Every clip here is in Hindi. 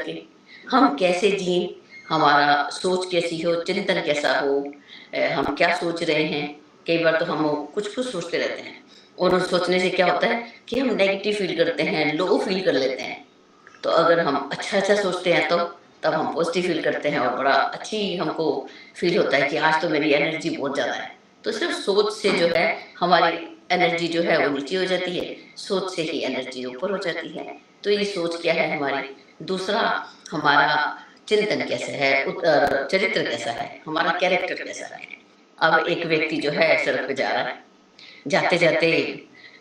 करके हम कैसे जिएं, हमारा सोच कैसी हो, चिंतन कैसा हो, हम क्या सोच रहे हैं। कई बार तो हम कुछ-कुछ सोचते रहते हैं और उस सोचने से क्या होता है कि हम नेगेटिव फ़ील करते हैं, लो फ़ील कर लेते हैं। तो अगर हम अच्छा-अच्छा सोचते हैं तो तब हम पॉज़िटिव फ़ील करते हैं और बड़ा अच्छी हमको फ़ील होता है कि आज तो मेरी एनर्जी बहुत ज़्यादा है। तो सिर्फ़ सोच से जो है हमारी एनर्जी जो है वो नीचे हो जाती है, सोच से ही एनर्जी ऊपर हो जाती है। तो ये सोच क्या है हमारी। दूसरा, हमारा चिंतन कैसा है, चरित्र कैसा है, हमारा कैरेक्टर कैसा है। अब एक व्यक्ति जो है सड़क पे जा रहा है, जाते-जाते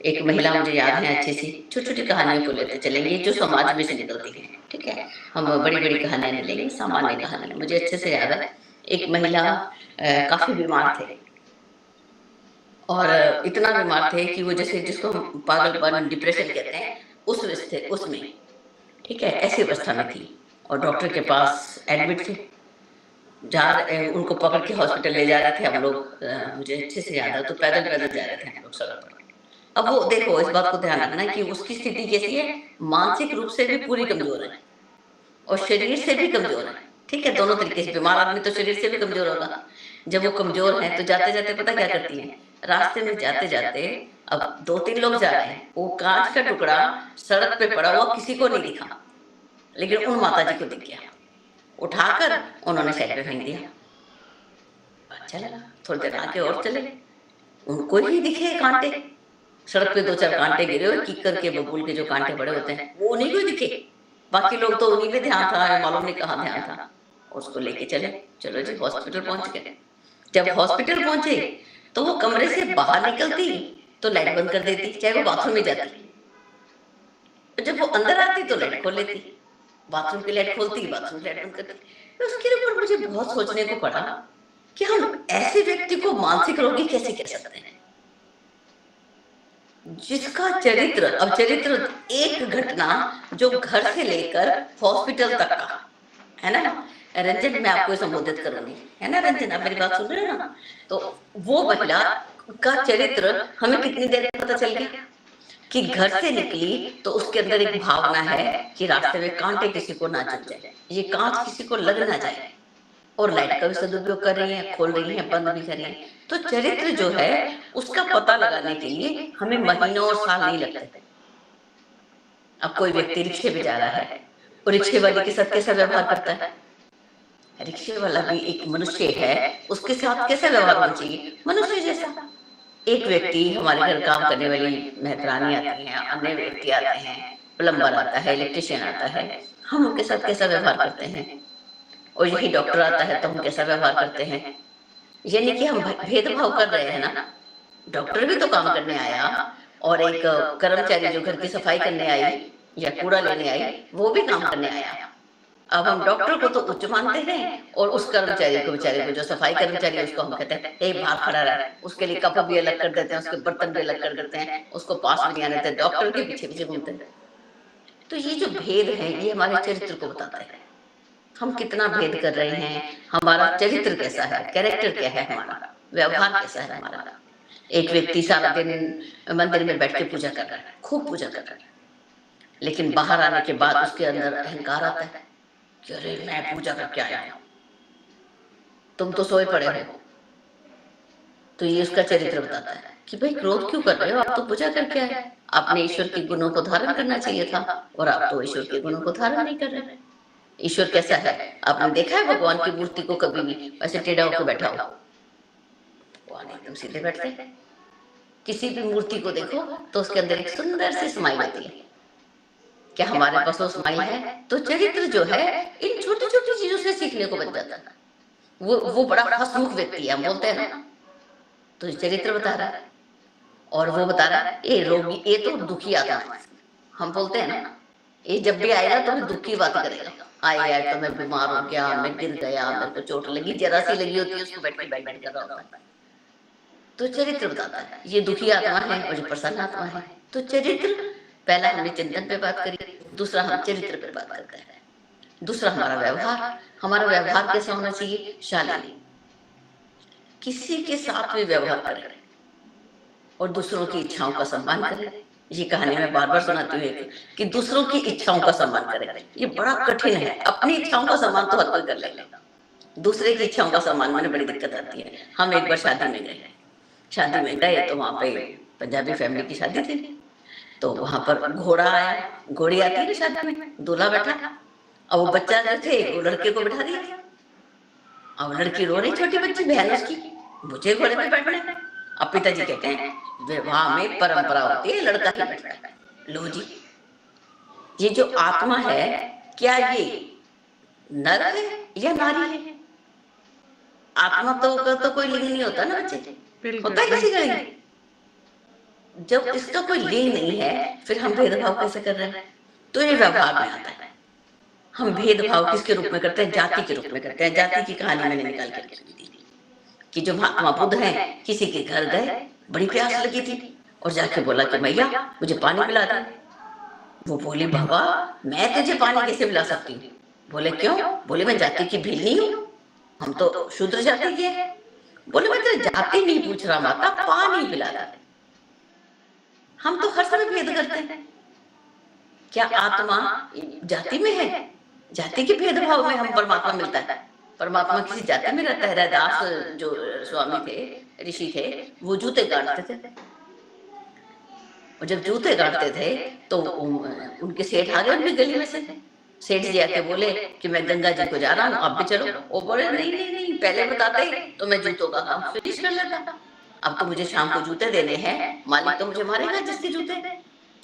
एक महिला मुझे याद है अच्छी सी, छोटी-छोटी कहानियों को लेते चलेंगे जो समाज में से निकलती हैं, ठीक है? हम बड़ी-बड़ी कहानियाँ नहीं लेंगे, सामान्य कहानियाँ। मुझे अच्छे से याद है, एक महिला काफ़ी बीमार थे और इतना बीमार थे कि वो जैसे जिसको हम पागलपन, डिप्रेशन कहते हैं, उसमें, ठीक है? ऐसी अवस्था में थी और डॉक्टर के पास एडमिट थे। उनको पकड़ के हॉस्पिटल ले जा रहे थे हम लोग, मुझे अच्छे से याद है, तो पैदल-पैदल जा रहे थे हम लोग सड़क पर। अब वो देखो इस बात को ध्यान रखना है कि उसकी स्थिति कैसी है, मानसिक रूप से भी पूरी कमज़ोर है और शरीर से भी कमज़ोर है, ठीक है? दोनों तरीके से बीमार आदमी तो शरीर से भी कमज़ोर होगा। जब वो कमज़ोर है तो जाते-जाते पता क्या करती हैं, रास्ते में जाते-जाते अब 2-3 लोग जा रहे हैं, वो काँच का टुकड़ा सड़क पे पड़ा हुआ किसी को नहीं दिखा, लेकिन उन माताजी को दिख गया। उठाकर उन्होंने साइड पे फेंक दिया। अच्छा लगा, थोड़ी देर आगे और चले, उनको ही दिखे काँटे, सड़क पे 2-4 काँटे गिरे हुए, कीकर के, बबूल के जो काँटे पड़े होते हैं, वो उन्हीं को ही दिखे। बाकी लोग तो उन्हीं पे ध्यान था, मालूम नहीं कहाँ ध्यान था। उसको लेके चले, चलो जी हॉस्पिटल पहुँच गए। जब हॉस्पिटल पहुँचे, तो वो कमरे से बाहर निकलती, तो लाइट बंद कर देती, चाहे वो बाथरूम में जाती। जब वो अंदर आती तो लाइट खोल लेती, बाथरूम की लाइट खोलती, बाथरूम की लाइट बंद करती। तो उसके ऊपर मुझे बहुत सोचने को पड़ा कि हम ऐसे व्यक्ति को मानसिक रोगी कैसे कह सकते हैं? जिसका चरित्र, अब चरित्र एक घटना जो घर से लेकर हॉस्पिटल तक का, है ना? रंजन मैं आपको संबोधित करूँगी, है ना रंजन, आप मेरी बात सुन रहे हो ना? तो वो महिला का चरित्र हमें कितनी देर में पता चल गया कि घर से निकली तो उसके अंदर एक भावना है कि रास्ते में काँटे किसी को ना चुभ जाए, ये काँच किसी को लग ना जाए, और लाइट का भी सदुपयोग कर रही हैं, खोल रही हैं, बंद भी कर रही हैं। तो चरित्र जो है उसका पता लगाने के लिए हमें महीनों और साल नहीं लगते। अब कोई व्यक्ति रिक्शे पे जा रहा है और रिक्शे वाले के साथ कैसा व्यवहार करता है? रिक्शे वाला भी एक मनुष्य है, उसके साथ कैसा व्यवहार होना चाहिए? मनुष्य जैसा। एक व्यक्ति, हमारे घर काम करने वाली मेहतरानी आती हैं, अन्य व्यक्ति आते हैं, प्लम्बर आता है, इलेक्ट्रीशियन आता है, हम उनके साथ कैसा व्यवहार करते हैं? और यही डॉक्टर आता है तो हम कैसा व्यवहार करते हैं? यानी कि हम भेदभाव कर रहे हैं ना। डॉक्टर भी तो काम करने आया और एक कर्मचारी जो घर की सफाई करने आई या कूड़ा लेने आई, वो भी काम करने आया। अब हम डॉक्टर को तो उच्च मानते हैं और उस कर्मचारी को, बेचारे को, जो सफाई कर्मचारी है, उसको हम कहते हैं ए बाहर खड़ा रहा, उसके लिए कप भी अलग कर देते हैं, उसके बर्तन भी अलग कर देते हैं, उसको पास भी नहीं आने देते, डॉक्टर के पीछे पीछे घूमते हैं। तो ये जो भेद है ये हमारे चरित्र को बताता है, हम कितना भेद कर रहे हैं, हमारा चरित्र कैसा है, कैरेक्टर क्या है, हमारा व्यवहार कैसा है हमारा। एक व्यक्ति सारा दिन मंदिर में बैठ के पूजा कर रहा है, खूब पूजा कर रहा है, लेकिन बाहर आने के बाद उसके अंदर अहंकार आता है कि अरे मैं पूजा करके आया हूं, तुम तो सोए पड़े हो। तो ये उसका चरित्र बताता है कि भाई क्रोध क्यों कर रहे हो, आप तो पूजा करके आए, आपने ईश्वर के गुणों को धारण करना चाहिए था और आप तो ईश्वर के गुणों को धारण नहीं कर रहे। ईश्वर कैसा है, आपने देखा है भगवान की मूर्ति को कभी भी ऐसे टेढ़ा होकर बैठा हो? भगवान एकदम सीधे बैठते हैं। किसी भी मूर्ति को देखो तो उसके अंदर एक सुंदर सी स्माइल होती है। क्या हमारे पास वो स्माइल है? तो चरित्र जो है इन छोटी छोटी चीजों से सीखने को बन जाता है। वो बड़ा हंसमुख व्यक्ति है, हम बोलते हैं ना, तो ये चरित्र बता रहा है। और वो बता रहा है ये रोगी, ये तो दुखी आत्मा है, हम बोलते हैं ना, ये जब भी आएगा तो दुख की बात करेगा। आए आए तो मैं बीमार हो गया, मैं गिर गया, मेरे को चोट लगी, जरा सी लगी होती है उसको बैठ के बैठ बैठ कर रहा होता है। तो चरित्र बताता है ये दुखी आत्मा है और ये प्रसन्न आत्मा है। तो चरित्र, पहला हमने चिंतन पे बात करी, दूसरा हम चरित्र पे बात करते हैं। दूसरा हमारा व्यवहार, हमारा व्यवहार कैसा होना चाहिए? शालीन, किसी के साथ भी व्यवहार करें और दूसरों की इच्छाओं का सम्मान करें, ये कहानी मैं बार बार सुनाती हूँ कि दूसरों की इच्छाओं का सम्मान करें। ये बड़ा कठिन है, अपनी इच्छाओं का सम्मान तो हर कोई कर लेगा, दूसरे की इच्छाओं का सम्मान में बड़ी दिक्कत आती है। हम एक बार शादी में गए, शादी में गए तो वहां पे पंजाबी फैमिली की शादी थी, तो वहां पर घोड़ा आया, घोड़ी आती है ना शादी में, दूल्हा बैठा, अब वो बच्चा जो थे वो लड़के को बैठा दिया, अब लड़की रो रही, छोटी बच्ची बहन उसकी, मुझे घोड़े पे बैठना है। अब पिताजी कहते हैं विवाह में परंपरा होती है लड़का ही बैठता है। लो जी, ये जो आत्मा है क्या ये नर है या नारी है? आत्मा तो का तो कोई लिंग नहीं होता ना बच्चे, होता है किसी का लिंग? जब इसका कोई लिंग नहीं है फिर हम भेदभाव कैसे कर रहे हैं? तो ये व्यवहार में आता है। हम भेदभाव किसके रूप में करते हैं? जाति के रूप में करते हैं। जाति की कहानी मैंने निकाल कर दी कि जो महात्मा बुद्ध हैं किसी के घर गए, बड़ी प्यास लगी थी और जाके बोला कि भैया मुझे पानी पिला दे। वो बोले बाबा मैं तुझे पानी कैसे पिला सकती हूँ? बोले क्यों? बोले मैं जाति की भील नहीं हूँ, हम तो शूद्र जाति के हैं। बोले मैं तेरी जाति नहीं पूछ रहा माता, पानी पिला दे। हम तो हर समय भेद करते हैं। क्या आत्मा जाति में है? जाति के भेदभाव में हम परमात्मा मिलता है? परमात्मा किसी जाति में रहता है? रैदास जो स्वामी थे, ऋषि थे, वो जूते गाड़ते थे, और जब जूते गाड़ते थे तो उनके सेठ आ गए उनकी गली में से। सेठ जी आके बोले कि मैं गंगा जी को जा रहा हूँ, आप भी चलो। वो बोले नहीं नहीं नहीं, पहले बताते तो मैं जूतों का काम फिनिश कर लेता, अब तो मुझे शाम को जूते देने हैं, मालिक तो मुझे मारेगा जिसके जूते।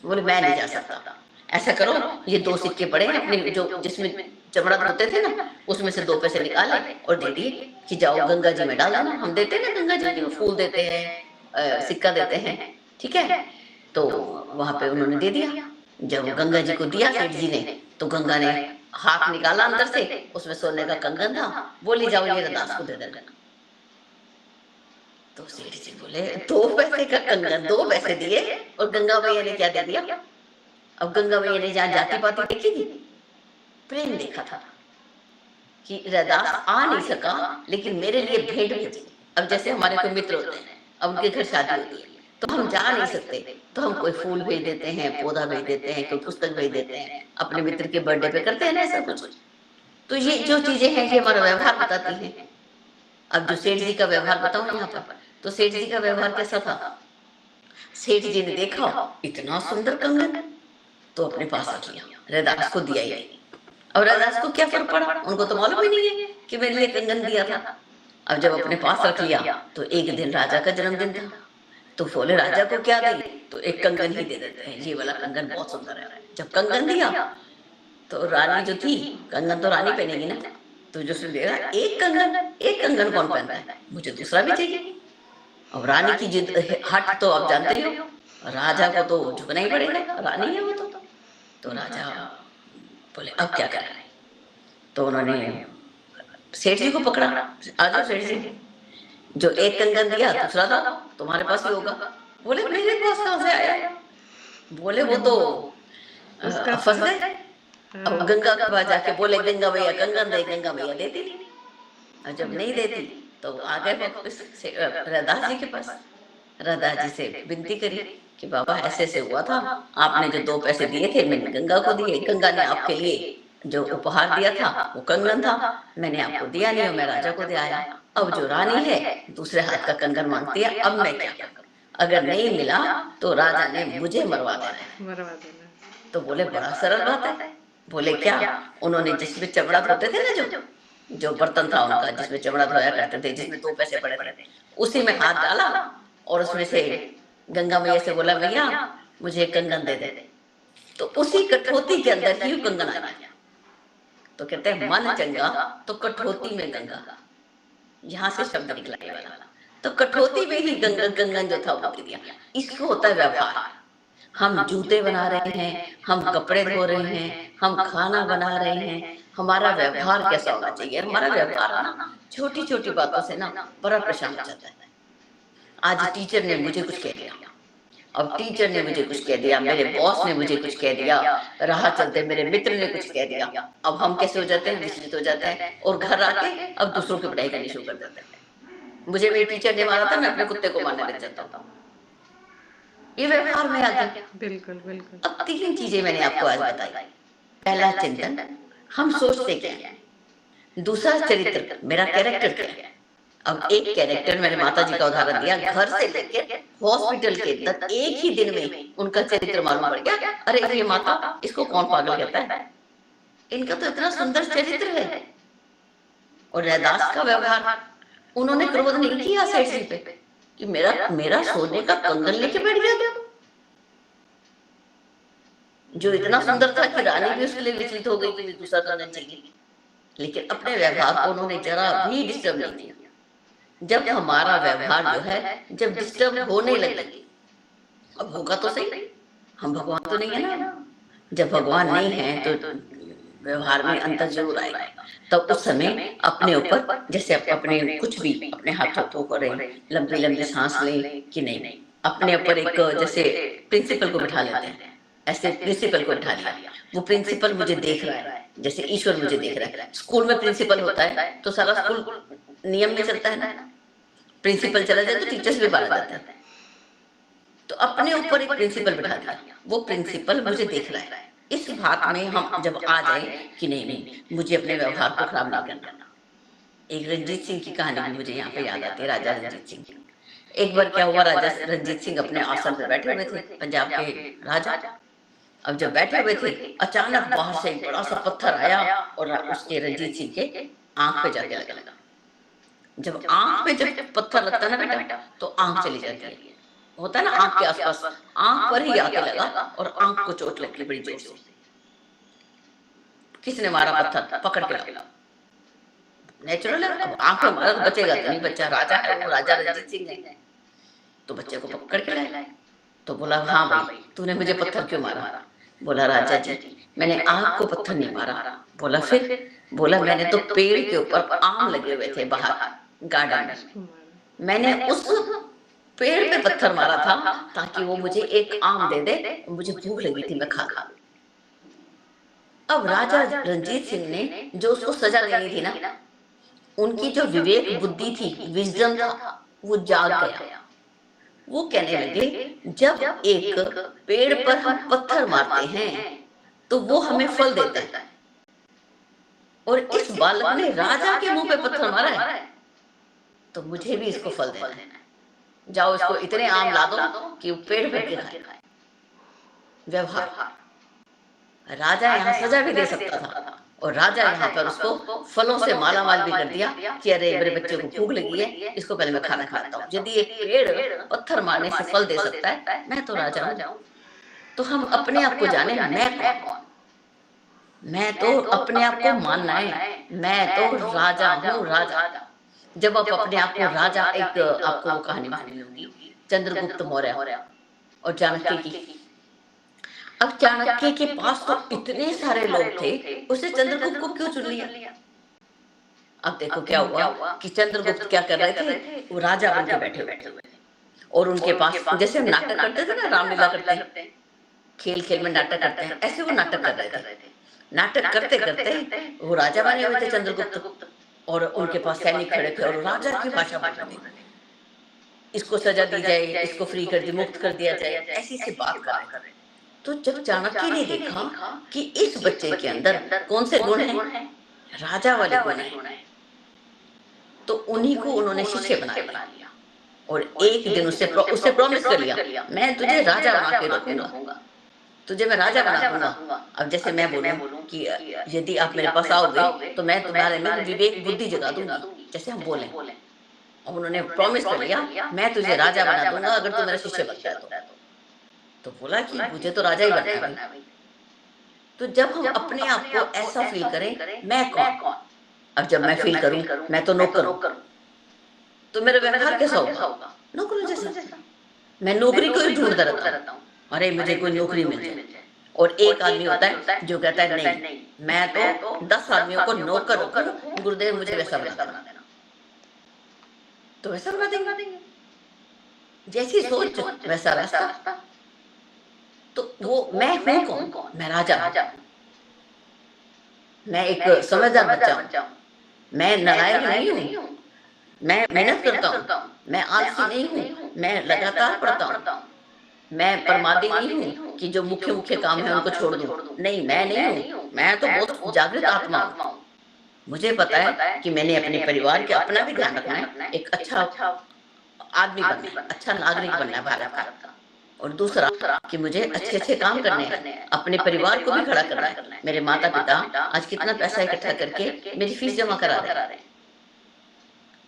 बोले मैं नहीं जा सकता। ऐसा करो, ये 2 सिक्के पड़े हैं अपने जो जिसमें चमड़ा धोते थे ना, उसमें से 2 पैसे निकाले और दे दिए कि जाओ गंगा जी में डाल देना। हम देते हैं ना गंगा जी में, फूल देते हैं, सिक्का देते हैं, ठीक है। तो वहां पे उन्होंने दे दिया। जब गंगा जी को दिया सेठ जी ने, तो गंगा ने हाथ निकाला अंदर से, उसमें सोने का कंगन था, बोली जाओ ये रदास को दे देना। तो सेठ जी बोले 2 पैसे का कंगन, 2 पैसे दिए और गंगा मैया ने क्या दे दिया? अब गंगा मैया ने जहाँ जाति पाति देखी थी, प्रेम देखा था कि रैदास आ नहीं सका लेकिन मेरे लिए भेंट भेजी। अब जैसे हमारे कोई मित्र होते हैं, अब उनके घर शादी होती है तो हम जा नहीं सकते, तो हम कोई फूल भेज देते हैं, पौधा भेज देते हैं, कोई पुस्तक भेज देते हैं, अपने मित्र के बर्थडे पे करते हैं ना ऐसा कुछ। तो ये जो चीजें हैं ये हमारा व्यवहार बताती हैं। अब जो सेठ जी का व्यवहार बताऊं यहाँ पर, तो सेठ जी का व्यवहार कैसा था? सेठ जी ने देखा इतना सुंदर कंगन, तो अपने पास रख लिया, रैदास को दिया ही नहीं। अब रैदास को क्या फर्क पड़ा, उनको तो मालूम ही नहीं है कि मैंने ये कंगन दिया था। अब जब अपने पास रख लिया तो एक दिन राजा का जन्मदिन था, तो बोले राजा को क्या दें? तो एक कंगन ही दे देते हैं, ये वाला कंगन बहुत सुंदर है। जब कंगन दिया तो रानी जो थी, कंगन तो रानी पहनेगी ना, तो जो उसने देखा एक कंगन, एक कंगन कौन पहनता है, मुझे दूसरा भी चाहिए। अब रानी की जिद, हट तो आप जानते हो, राजा को तो झुकना ही पड़ेगा, रानी है वो तो राजा बोले अब क्या करें? तो उन्होंने सेठ जी को पकड़ा, आ जाओ सेठ जी, जो एक कंगन दिया दूसरा था तुम्हारे पास ही होगा। बोले मेरे पास कहाँ से आया? बोले वो तो फंस गए। अब गंगा के पास जाके बोले गंगा भैया कंगन दे, गंगा भैया देती नहीं, और जब नहीं देती तो आ गए वापस रैदास जी के पास। रैदास जी से विनती करी कि बाबा ऐसे ऐसे हुआ था, आपने जो 2 पैसे दिए थे मैंने गंगा को दिए, गंगा ने आपके लिए जो उपहार दिया था वो कंगन था, मैंने आपको दिया नहीं और मैं राजा को दे आया। अब जो रानी है दूसरे हाथ का कंगन मांगती है, अब मैं क्या करूं? अगर नहीं मिला तो राजा ने मुझे मरवा देना। तो बोले बड़ा सरल बात है। बोले क्या? उन्होंने जिसमें चमड़ा धोते थे ना, जो बर्तन था उनका जिसमें चमड़ा धोया करते थे, जिसमें 2 पैसे पड़े थे, उसी में हाथ डाला और उसमें से गंगा मैया से बोला भैया मुझे कंगन दे दे। तो उसी कठौती के अंदर ही कंगन आ गया। तो कहते हैं मन चंगा तो कठौती में गंगा, यहाँ से शब्द निकला ये वाला। तो कठौती में ही कंगन जो था वो दे दिया। इसको होता है व्यवहार। हम जूते बना रहे हैं, हम कपड़े धो रहे हैं, हम खाना बना रहे हैं, हमारा व्यवहार कैसा होना चाहिए? हमारा व्यवहार ना छोटी छोटी बातों से ना बड़ा परेशान हो जाता है। आज टीचर ने मुझे कुछ कह दिया, अब टीचर ने मुझे कुछ कह दिया, मेरे बॉस ने मुझे कुछ कह दिया, राह चलते मेरे मित्र ने कुछ कह दिया, अब हम कैसे हो जाते हैं? विचलित हो जाते हैं और घर आके अब दूसरों की पढ़ाई करनी शुरू कर देते हैं। मुझे मेरी टीचर ने मारा था, मैं अपने कुत्ते को मारने लग जाता हूँ। ये व्यवहार में आ गया। बिल्कुल, बिल्कुल। अब 3 चीजें मैंने आपको आज बताई। पहला चिंतन, हम सोचते क्या हैं। दूसरा चरित्र, मेरा कैरेक्टर क्या है। अब एक कैरेक्टर मैंने माता जी का उदाहरण दिया, घर से लेके हॉस्पिटल के तक एक ही दिन में उनका चरित्र मालूम पड़ गया। अरे ये माता, इसको कौन पागल कहता है, इनका तो इतना सुंदर चरित्र है। और रैदास का व्यवहार, उन्होंने क्रोध नहीं किया सेठ जी पे कि मेरा मेरा सोने का कंगन लेके बैठ गया तू, जो इतना सुंदर था कि रानी भी उसके लिए विचलित हो गई कि दूसरा कंगन चाहिए। लेकिन अपने व्यवहार को उन्होंने जरा भी डिस्टर्ब नहीं किया। जब हमारा व्यवहार जो है जब डिस्टर्ब होने लगे, अब होगा तो सही, हम भगवान तो नहीं है ना। जब भगवान नहीं है तो व्यवहार में अंतर जरूर आएगा। तब उस समय अपने ऊपर, जैसे आप अपने कुछ भी अपने हाथों को करें, लंबी लंबी सांस लें कि नहीं, अपने ऊपर एक जैसे प्रिंसिपल को बिठा लेते हैं, ऐसे प्रिंसिपल को बिठा लिया। वो प्रिंसिपल मुझे देख रहा है, जैसे ईश्वर मुझे देख रहा है। स्कूल में प्रिंसिपल होता है तो सारा स्कूल नियम में चलता है ना, प्रिंसिपल चला जाए तो टीचर्स भी बाहर जाते हैं। तो अपने ऊपर एक प्रिंसिपल बिठा दिया, वो प्रिंसिपल मुझे देख रहा है। इस बात में हम जब आ जाए कि नहीं नहीं, मुझे अपने व्यवहार को खराब नहीं करना। एक रंजीत सिंह की कहानी भी मुझे यहाँ पे याद आती है, राजा रंजीत सिंह की। एक बार क्या हुआ, राजा रंजीत सिंह अपने आसन पे बैठे हुए थे, पंजाब के राजा। अब जब बैठे हुए थे, अचानक बाहर से एक बड़ा सा पत्थर आया और उसके रंजीत सिंह के आंख पे जाके लगा। जब आंख पे जब पत्थर लगता है ना बेटा, तो आंख चली जाती है, होता है ना आंख के आसपास, आंख पर ही आके लगा और आंख को चोट लगी बड़ी जोर से। किसने मारा पत्थर, पकड़ के लाओ। नेचुरल है, अब आंख में मारा तो बचेगा तो नहीं, बच्चा राजा है, वो राजा रंजीत सिंह है, तो बच्चे को पकड़ के लाए। तो बोला हाँ भाई, तूने मुझे पत्थर क्यों मारा। बोला राजा जी, मैंने आंख को पत्थर नहीं मारा। बोला फिर। बोला मैंने तो पेड़ के ऊपर आम लगे हुए थे बाहर गार्डन में, मैंने उस पेड़ पे पत्थर मारा था ताकि वो मुझे एक आम दे दे, मुझे भूख लगी थी, मैं खा लूं। अब राजा रंजीत सिंह ने जो उसको सजा देनी थी ना, उनकी जो विवेक बुद्धि थी, विजडम था, वो जाग गया। वो कहने लगे जब एक पेड़ पर हम पत्थर मारते हैं तो वो हमें फल देता है, और इस बालक ने राजा के मुंह पे पत्थर मारा है, तो मुझे भी इसको फल देना है। जाओ इसको इतने आम ला दो कि वो पेड़ पे खाए। व्यवहार, राजा यहाँ सजा भी दे सकता था और राजा यहाँ पर उसको फलों से माला माल भी कर दिया कि अरे मेरे बच्चे को भूख लगी है, इसको पहले मैं खाना खिलाता हूँ। यदि एक पेड़ पत्थर मारने से फल दे सकता है, मैं तो राजा हूँ। तो हम अपने आप को जाने, मैं कौन। मैं तो अपने आप को मानना है, मैं तो राजा हूँ, राजा। जब आप अपने आप को राजा, एक आपको वो कहानी सुनी होगी चंद्रगुप्त मौर्य और चाणक्य की। अब चाणक्य के पास तो इतने सारे लोग थे, उसने चंद्रगुप्त को क्यों चुन लिया। अब देखो क्या हुआ कि चंद्रगुप्त क्या कर रहे थे, वो राजा बन के बैठे हुए थे, और उनके पास जैसे हम नाटक करते थे ना, रामलीला करते हैं, खेल खेल में नाटक करते हैं, ऐसे वो नाटक कर रहे थे। नाटक करते करते वो राजा बने हुए थे चंद्रगुप्त, और उनके पास सैनिक खड़े थे और राजा की भाषा बोल रहे थे, इसको सजा दी जाए, इसको फ्री कर दी, मुक्त कर दिया जाए, ऐसी सी बात कर रहे थे। तो जब चाणक्य ने देखा कि इस बच्चे के अंदर कौन से गुण हैं, राजा वाले गुण हैं, तो उन्हीं को उन्होंने शिष्य बना लिया और एक दिन उससे प्रॉमिस कर लिया, मैं तुझे राजा बना के रखूंगा, तुझे मैं राजा बना दूंगा। अब जैसे मैं बोलूं कि यदि आप मेरे पास आओगे तो मैं तुम्हारे में विवेक बुद्धि जगा दूंगी, जैसे हम बोले। अब उन्होंने प्रॉमिस कर लिया, मैं तुझे राजा बना दूंगा अगर तू मेरा शिष्य बनता है तो बोला कि मुझे तो राजा ही बनना है भाई। तो जब हम अपने आप को ऐसा फील करें, मैं कौन। अब जब मैं फील करूं मैं तो नौकर हूं, तो मेरा व्यवहार कैसा होगा, नौकरों जैसा। मैं नौकरी को ही ढूंढता रहता हूँ, अरे मुझे कोई नौकरी मिल जाए। और एक आदमी होता है जो कहता है नहीं, मैं तो 10 आदमियों को नौकर रखूं, गुरुदेव मुझे वैसा बना देना, तो वैसा बना देंगे। जैसी सोच वैसा रास्ता। तो वो मैं हूं कौन, मैं राजा हूं। मैं एक समझदार बच्चा हूं, मैं नालायक नहीं हूं, मैं मेहनत करता हूं, मैं आलसी नहीं हूं, मैं लगातार पढ़ता हूं, मैं परमादी नहीं हूँ कि जो मुख्य मुख्य काम है उनको छोड़ दूं। नहीं, मैं नहीं हूँ, मैं तो बहुत जागृत आत्मा हूँ। मुझे पता है कि मैंने अपने परिवार के अपना भी ध्यान रखना है, एक अच्छा आदमी बनना है, अच्छा नागरिक बनना है भारत का। और दूसरा कि मुझे अच्छे-अच्छे काम करने हैं, अपने परिवार को भी खड़ा करना है। मेरे माता-पिता आज कितना पैसा इकट्ठा करके मेरी फीस जमा करा रहे हैं।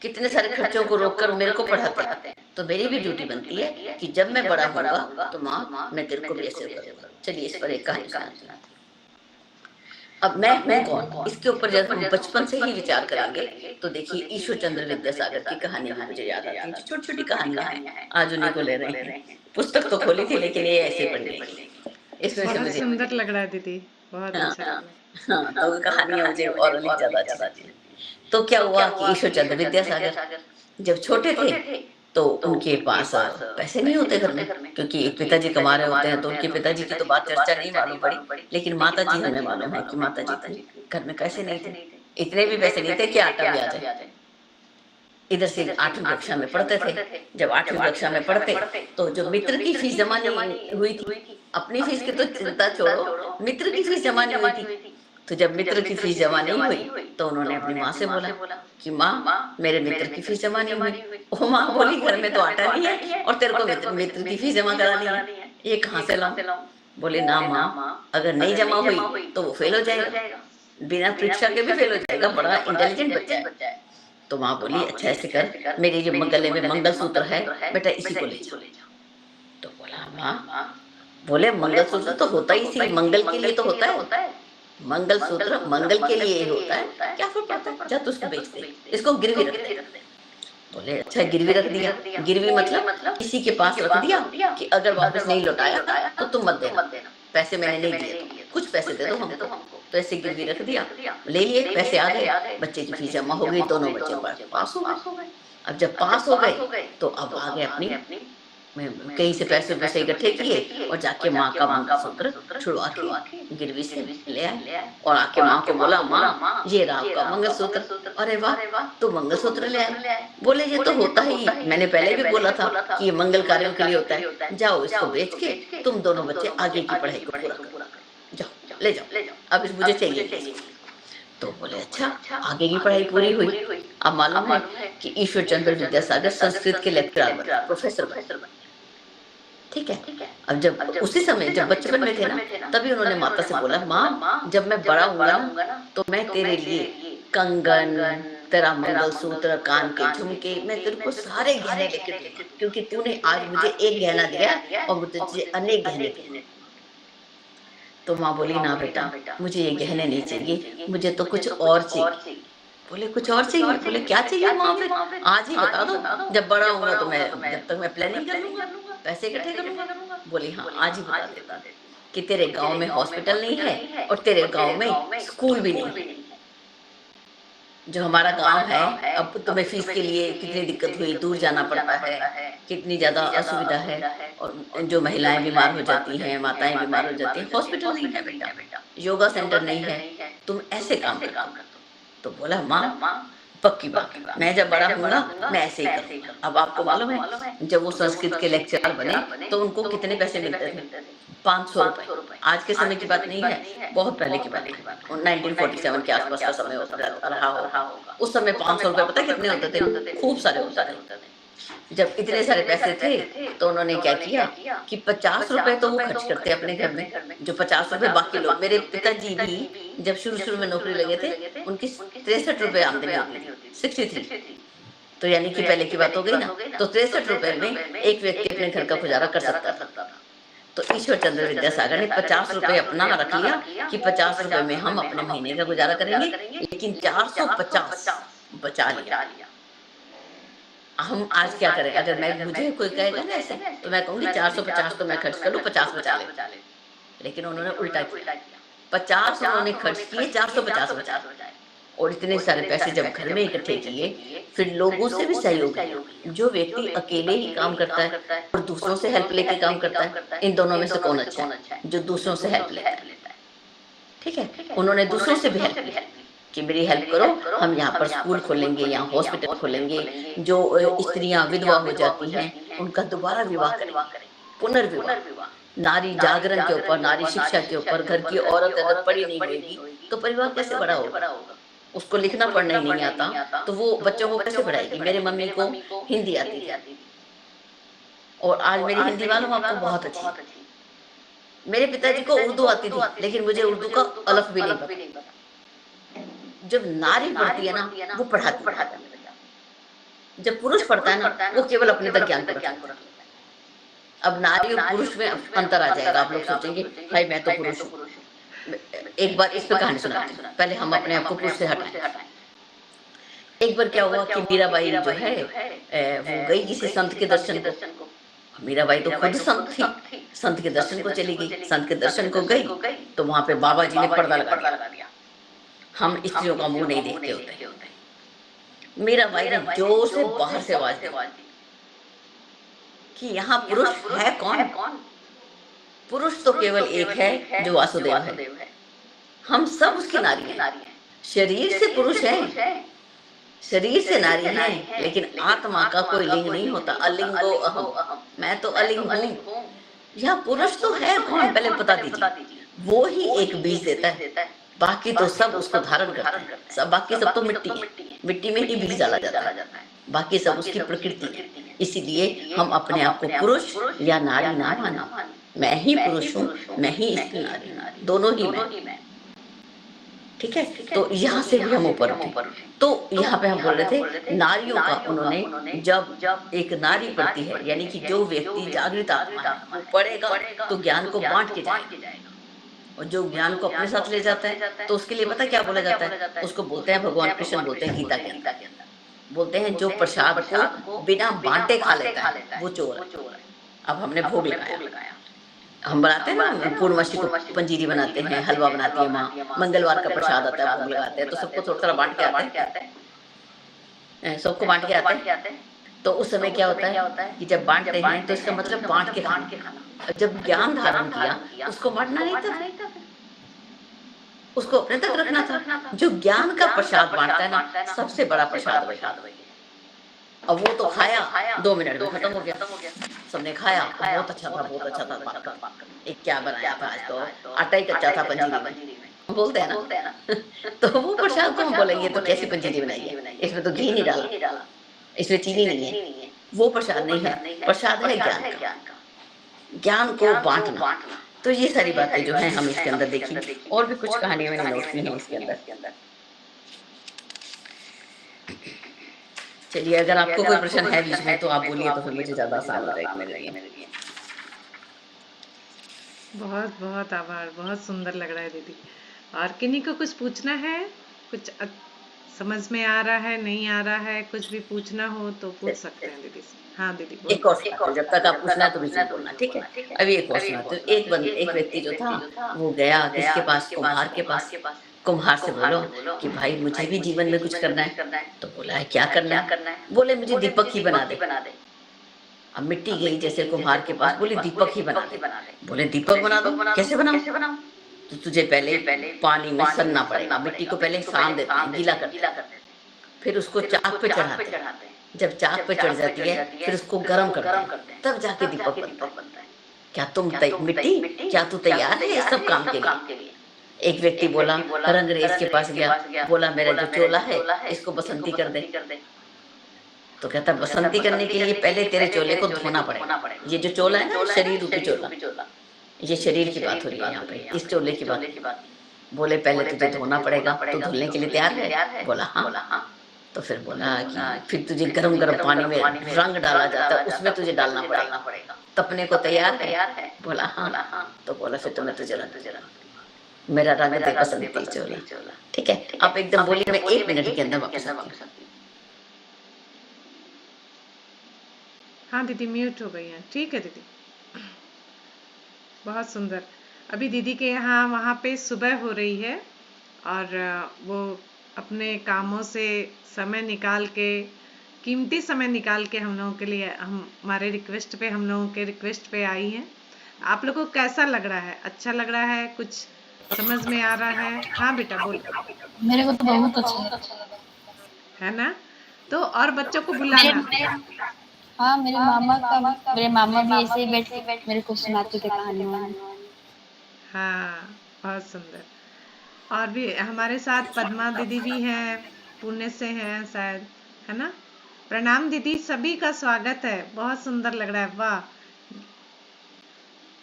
कितने सारे खर्चों को रोककर मेरे को पढ़ाते हैं। तो मेरी भी ड्यूटी बनती है कि जब मैं बड़ा होऊँगा तो माँ मैं तेरे को भी ऐसे करूँगा। चलिए इस पर एक कहानी सुनाती हूँ। अब मैं हूँ कौन? इसके ऊपर जब हम बचपन से ही विचार करेंगे तो देखिए ईश्वर चंद्र विद्यासागर की कहानी भी मुझे याद आती है। जो छोटी-छोटी कहानियाँ हैं, आज उन्हीं को ले रहे हैं। पुस्तक तो खोली थी लेकिन ये ऐसे ही पड़ी रहेगी। इसमें से बहुत मुझे सुंदर लग रहा है दीदी, बहुत हाँ, अच्छा लग रहा है। हाँ, तो कहानियाँ मुझे और भी ज़्यादा अच्छी लगती हैं। तो क्या हुआ कि ईश्वर चंद्र विद्यासागर जब छोटे थे तो उनके पास पैसे नहीं होते घर में, क्योंकि एक पिताजी कमा रहे होते हैं तो उनके पिताजी की तो बात चर्चा नहीं मालूम पड़ी, लेकिन माताजी हमें मालूम है कि माताजी थी, घर में पैसे नहीं थे, इतने भी पैसे नहीं थे कि आटा भी आ जाए। इधर से 8वीं कक्षा में पढ़ते थे। जब 8वीं कक्षा में पढ़ते तो जो मित्र की फीस जमा नहीं हुई थी, अपनी फीस की तो चिंता छोड़ो, मित्र की फीस जमा नहीं हुई थी। तो जब मित्र की फीस जमा नहीं हुई तो उन्होंने अपनी माँ से बोला कि माँ मेरे मित्र की फीस जमा नहीं हुई। ओ माँ बोली घर में तो आटा नहीं है और तेरे को मित्र मित्र की फीस जमा करानी है, ये कहाँ से लाऊं? बोले ना माँ, अगर नहीं जमा हुई तो वो फेल हो जाएगा, बिना परीक्षा के भी फेल हो जाएगा, बड़ा इंटेलिजेंट बच्चा है। तो माँ बोली अच्छा ऐसे कर, मेरे जो गले में मंगलसूत्र है बेटा इसी को ले जा। तो बोला माँ, बोले मंगलसूत्र तो होता ही इसी मंगल के लिए तो होता है, मंगलसूत्र मंगल के लिए ही होता है, क्या फर्क पड़ता है, जा तू उसको बेच दे, इसको गिरवी रख दे। बोले अच्छा गिरवी रख दिया, गिरवी मतलब किसी के पास रख दिया कि अगर वापस नहीं लौटाया तो तुम मत देना, पैसे मैंने नहीं दिए तो कुछ पैसे दे दो हमको। तो ऐसे गिरवी रख दिया, ले लिए पैसे, आ गए, बच्चे की फीस जमा हो गई, दोनों बच्चे पास हो गए। अब जब पास हो गए तो अब आ गए अपनी कहीं से पैसे पैसे इकट्ठे किए और जाके माँ का मंगलसूत्र छुड़वा के गिरवी से ले आए और आके माँ को बोला माँ ये रहा आपका मंगलसूत्र। अरे वाह, तो मंगलसूत्र ले आए। बोले ये तो होता ही, मैंने पहले भी बोला था कि ये मंगल कार्यों के लिए होता है, जाओ इसको बेच के तुम दोनों बच्चे आगे की पढ़ाई को पूरा करो, जाओ ले जाओ, अब इस मुझे चाहिए इसको। तो बोले अच्छा, आगे की पढ़ाई पूरी हुई। अब मालूम है कि ईश्वर चंद्र विद्यासागर संस्कृत के लेक्चरर बने, प्रोफेसर बने। ठीक है। अब जब उसी समय जब बचपन में थे ना, तभी उन्होंने माता से बोला माँ जब मैं बड़ा होऊंगा ना तो मैं तेरे लिए कंगन, तेरा मंगलसूत्र, कान के झुमके, मैं तेरे को सारे गहने लेके दूंगा, क्योंकि तूने आज मुझे एक गहना दिया और मुझे तुझे अनेक गहने दूंगा। तो माँ बोली ना बेटा, मुझे ये गहने नहीं चाहिए, मुझे तो कुछ और चाहिए। बोले कुछ और चाहिए? बोले क्या चाहिए माँ फिर? आज ही बता दो, जब बड़ा होऊँगा तो मैं जब तक मैं प्लानिंग कर लूँगा, पैसे इकट्ठे कर लूँगा। बोली हाँ, आज ही बता देती हूँ कि तेरे गाँव में हॉस्पिटल नहीं है और तेरे गाँव में स्कूल भी नहीं है। जो हमारा गाँव है, अब तुम्हें फीस के लिए कितनी दिक्कत हुई, दूर जाना पड़ता है, कितनी ज़्यादा असुविधा है और जो महिलाएँ बीमार हो जाती हैं, माताएँ बीमार हो जाती हैं, हॉस्पिटल नहीं है बेटा, योगा सेंटर नहीं है, तुम ऐसे काम कर दो। तो बोला माँ पक्की बात, मैं जब बड़ा होऊँगा मैं ऐसे ही करूँगा। अब आपको मालूम है जब वो संस्कृत के लेक्चरर बने तो उनको कितने पैसे मिलते थे? 500 रुपए। आज के समय की बात नहीं है, बहुत पहले की बात है। 1947 के आसपास का समय रहा होगा। उस समय 500 रुपए पता है कितने होते थे? खूब सारे होते थे। जब इतने सारे पैसे थे तो उन्होंने क्या किया कि 50 रुपए तो वो खर्च करते अपने घर में, जो 50 रुपए बाकी लोग, मेरे पिताजी भी जब शुरू-शुरू में नौकरी लगे थे, उनकी 63 रुपए आमदनी होती थी, 63। तो यानी कि पहले की बात हो गई ना, तो 63 रुपए में एक व्यक्ति अपने घर का गुजारा कर सकता था। तो ईश्वर चंद्र विद्यासागर ने 50 रुपए अपना रख लिया कि 50 रुपए में हम अपने महीने का गुजारा करेंगे, लेकिन 450 बचा लिया। हम आज क्या करें, अगर मैं मुझे कोई कहेगा ना ऐसे तो मैं कहूँगी 450 तो मैं खर्च कर लूँ, 50 बचा ले। लेकिन उन्होंने उल्टा किया, 50 उन्होंने खर्च किए, 450 बचाए। और इतने सारे पैसे जब घर में इकट्ठे किए, फिर लोगों से भी सहयोग लिया। जो व्यक्ति अकेले ही काम करता है और दूसरों से हेल्प लेके काम करता है, इन दोनों में से कौन अच्छा है? जो दूसरों से हेल्प लेता है। ठीक है? उन्होंने दूसरों से भी हेल्प ली कि मेरी हेल्प करो, हम यहाँ पर स्कूल खोलेंगे, यहाँ हॉस्पिटल खोलेंगे, जो स्त्रियाँ विधवा हो जाती हैं, उनका दोबारा विवाह करेंगे। पुनर्विवाह, नारी जागरण के ऊपर, नारी शिक्षा के ऊपर, घर की औरत अगर पढ़ी नहीं होगी तो परिवार कैसे बड़ा होगा? उसको लिखना पढ़ना ही नहीं आता तो वो बच्चों को कैसे पढ़ाएगी? मेरे मम्मी को हिंदी आती थी और आज मेरी हिंदी मालूम आपको बहुत अच्छी है। मेरे पिताजी को उर्दू आती थी लेकिन मुझे उर्दू का अलफ भी नहीं पता। जब नारी पढ़ती है ना वो पढ़ाती है, जब पुरुष पढ़ता है ना वो केवल अपने तक ज्ञान को रख लेता है। अब नारी और पुरुष में अंतर आ जाएगा। आप लोग सोचेंगे भाई मैं तो पुरुष हूँ। एक बार इस पे कहानी सुनाती हूँ, पहले हम अपने आप को पुरुष से हटाएं। एक बार क्या हुआ कि मीराबाई जो है वो गई किसी संत के दर्शन को। मीराबाई तो खुद संत थी, संत के दर्शन को चली गई। संत के दर्शन को गई तो वहां पे बाबा जी ने पर्दा लगा दिया। हम स्त्रियों का मुंह नहीं देखते होते। मीराबाई ने जोर से बाहर से आवाज दी कि यहाँ पुरुष है कौन? पुरुष तो केवल एक है जो वासुदेव है। हम सब उसकी नारी हैं। शरीर से पुरुष है, शरीर से नारी है, लेकिन आत्मा का कोई लिंग नहीं होता। अलिंगो अहम, मैं तो अलिंग हूँ। यह पुरुष तो है कौन पहले बता दीजिए। वो ही एक बीज देता है, बाकी तो सब उसको धारण करते हैं। सब बाकी सब तो मिट्टी है, मिट्टी में ही बीज डाला जाता है, बाकी सब उसकी प्रकृति है। इसीलिए हम अपने आप को पुरुष या नारी ना माने। मैं ही पुरुष हूँ, मैं ही स्त्री नारी हूँ, दोनों ही मैं। ठीक है, तो यहाँ से भी हम ऊपर उठे। तो यहाँ पे हम बोल रहे थे नारियों का उन्होंने जब एक नारी पढ़ती है यानी कि जो व्यक्ति जागृत आत्मा है वो पढ़ेगा तो ज्ञान को बांट के जाएगा, और जो ज्ञान को अपने साथ ले जाता है तो उसके लिए पता क्या बोला जाता है? उसको बोलते हैं, भगवान कृष्ण बोलते हैं गीता के अंदर, बोलते हैं जो प्रसाद को बिना बांटे खा लेता है वो चोर है। अब हमने भोग लगाया, हम बनाते हैं ना पूर्णमासी को पंजीरी बनाते हैं, हलवा बनाती है माँ, मंगलवार का प्रसाद आता है, भोग लगाते हैं तो सबको थोड़ा थोड़ा बांट के आते हैं, सबको बांट के आते हैं। तो उस समय क्या होता है कि जब बांटते हैं तो इसका मतलब बांट के खाना। जब ज्ञान धारण किया उसको बांटना नहीं था, उसको अपने तक रखना था। जो ज्ञान का प्रसाद बांटता है ना सबसे बड़ा प्रसाद वही है। अब वो तो खाया 2 मिनट में खत्म हो गया, सबने खाया बहुत अच्छा था, बहुत अच्छा था। बात कर एक क्या बनाया था आज, तो आटा ही कच्चा था पंजीरी में, बोलते हैं ना तो वो प्रसाद को हम बोलेंगे तो कैसी पंजीरी बनाई है, इसमें तो घी नहीं डाला, इसमें चीनी नहीं है, वो प्रसाद नहीं है। प्रसाद है ज्ञान का, ज्ञान को बांटना। तो ये सारी बातें जो हैं हम इसके अंदर देखी, और भी कुछ कहानियां मैंने नोट की हैं इसके अंदर। चलिए, अगर आपको कोई प्रश्न है बीच में तो आप बोलिए, तो फिर मुझे ज्यादा आसान हो जाएगा मेरे लिए। बहुत बहुत आभार, बहुत सुंदर लग रहा है दीदी। और किन्हीं को कुछ पूछना है, कुछ समझ में आ रहा है, नहीं आ रहा है, कुछ भी पूछना हो तो पूछ सकते हैं दीदी से। हाँ दीदी बोलिए। एक और सुनाते, जब तक आप पूछना है तो बीच में बोलना, ठीक है? अभी एक और सुनाते हो। एक व्यक्ति जो था वो गया किसके पास? कुम्हार के पास। कुम्हार से बोलो कि भाई मुझे भी जीवन में कुछ करना है। तो बोला है क्या करना है? बोले मुझे दीपक ही बना दे। अब मिट्टी गई जैसे कुम्हार के पास, बोले दीपक ही बना दे। बोले दीपक बना दो, कैसे बनाऊं? तो तुझे पहले पानी में सनना पड़ेगा। मिट्टी को पहले सान देते हैं, गीला करते हैं, फिर उसको चाक पे चढ़ाते हैं। जब चाक पे चढ़ जाती है फिर उसको गर्म करते हैं, तब जाके दीपक बनता है। क्या तुम मिट्टी, क्या तू तैयार है इस सब काम के लिए? एक व्यक्ति बोला, रंगरेज के पास गया, बोला मेरा जो चोला है इसको बसंती कर दे। तो कहता बसंती करने के लिए पहले तेरे चोले को धोना पड़ेगा। ये जो चोला है ना, शरीर रूपी चोला, ये शरीर की बात हो रही है यहाँ पे, इस चोले की बात। बोले पहले तुझे धोना पड़ेगा, तो धुलने के लिए तैयार है? बोला हाँ। तो फिर बोला कि फिर तुझे गरम गरम पानी में रंग डाला जाता है, उसमें तुझे डालना पड़ेगा, तपने को तैयार है? बोला हाँ। तो बोला फिर तो मैं तुझे रंग, मेरा रंग दे बसंती चोला। ठीक है, आप एकदम बोलिए, मैं 1 मिनट के अंदर वापस आती हूँ। हाँ दीदी म्यूट हो गई हैं, ठीक है दीदी। बहुत सुंदर। अभी दीदी के यहाँ वहाँ पे सुबह हो रही है और वो अपने कामों से समय निकाल के, कीमती समय निकाल के हम लोगों के लिए, हमारे रिक्वेस्ट पे, हम लोगों के रिक्वेस्ट पे आई हैं। आप लोगों को कैसा लग रहा है? अच्छा लग रहा है? कुछ समझ में आ रहा है? हाँ बेटा बोल। मेरे को तो बहुत अच्छा लगा है ना? तो और बच्चों को बुलाना। हाँ, मेरे मामा भी ऐसे ही बैठ के मेरे को सुनाते थे कहानी वहानी। हाँ, बहुत सुंदर। और भी हमारे साथ पद्मा दीदी भी हैं, पुणे से हैं शायद, है ना? प्रणाम दीदी, सभी का स्वागत है। बहुत सुंदर लग रहा है, वाह।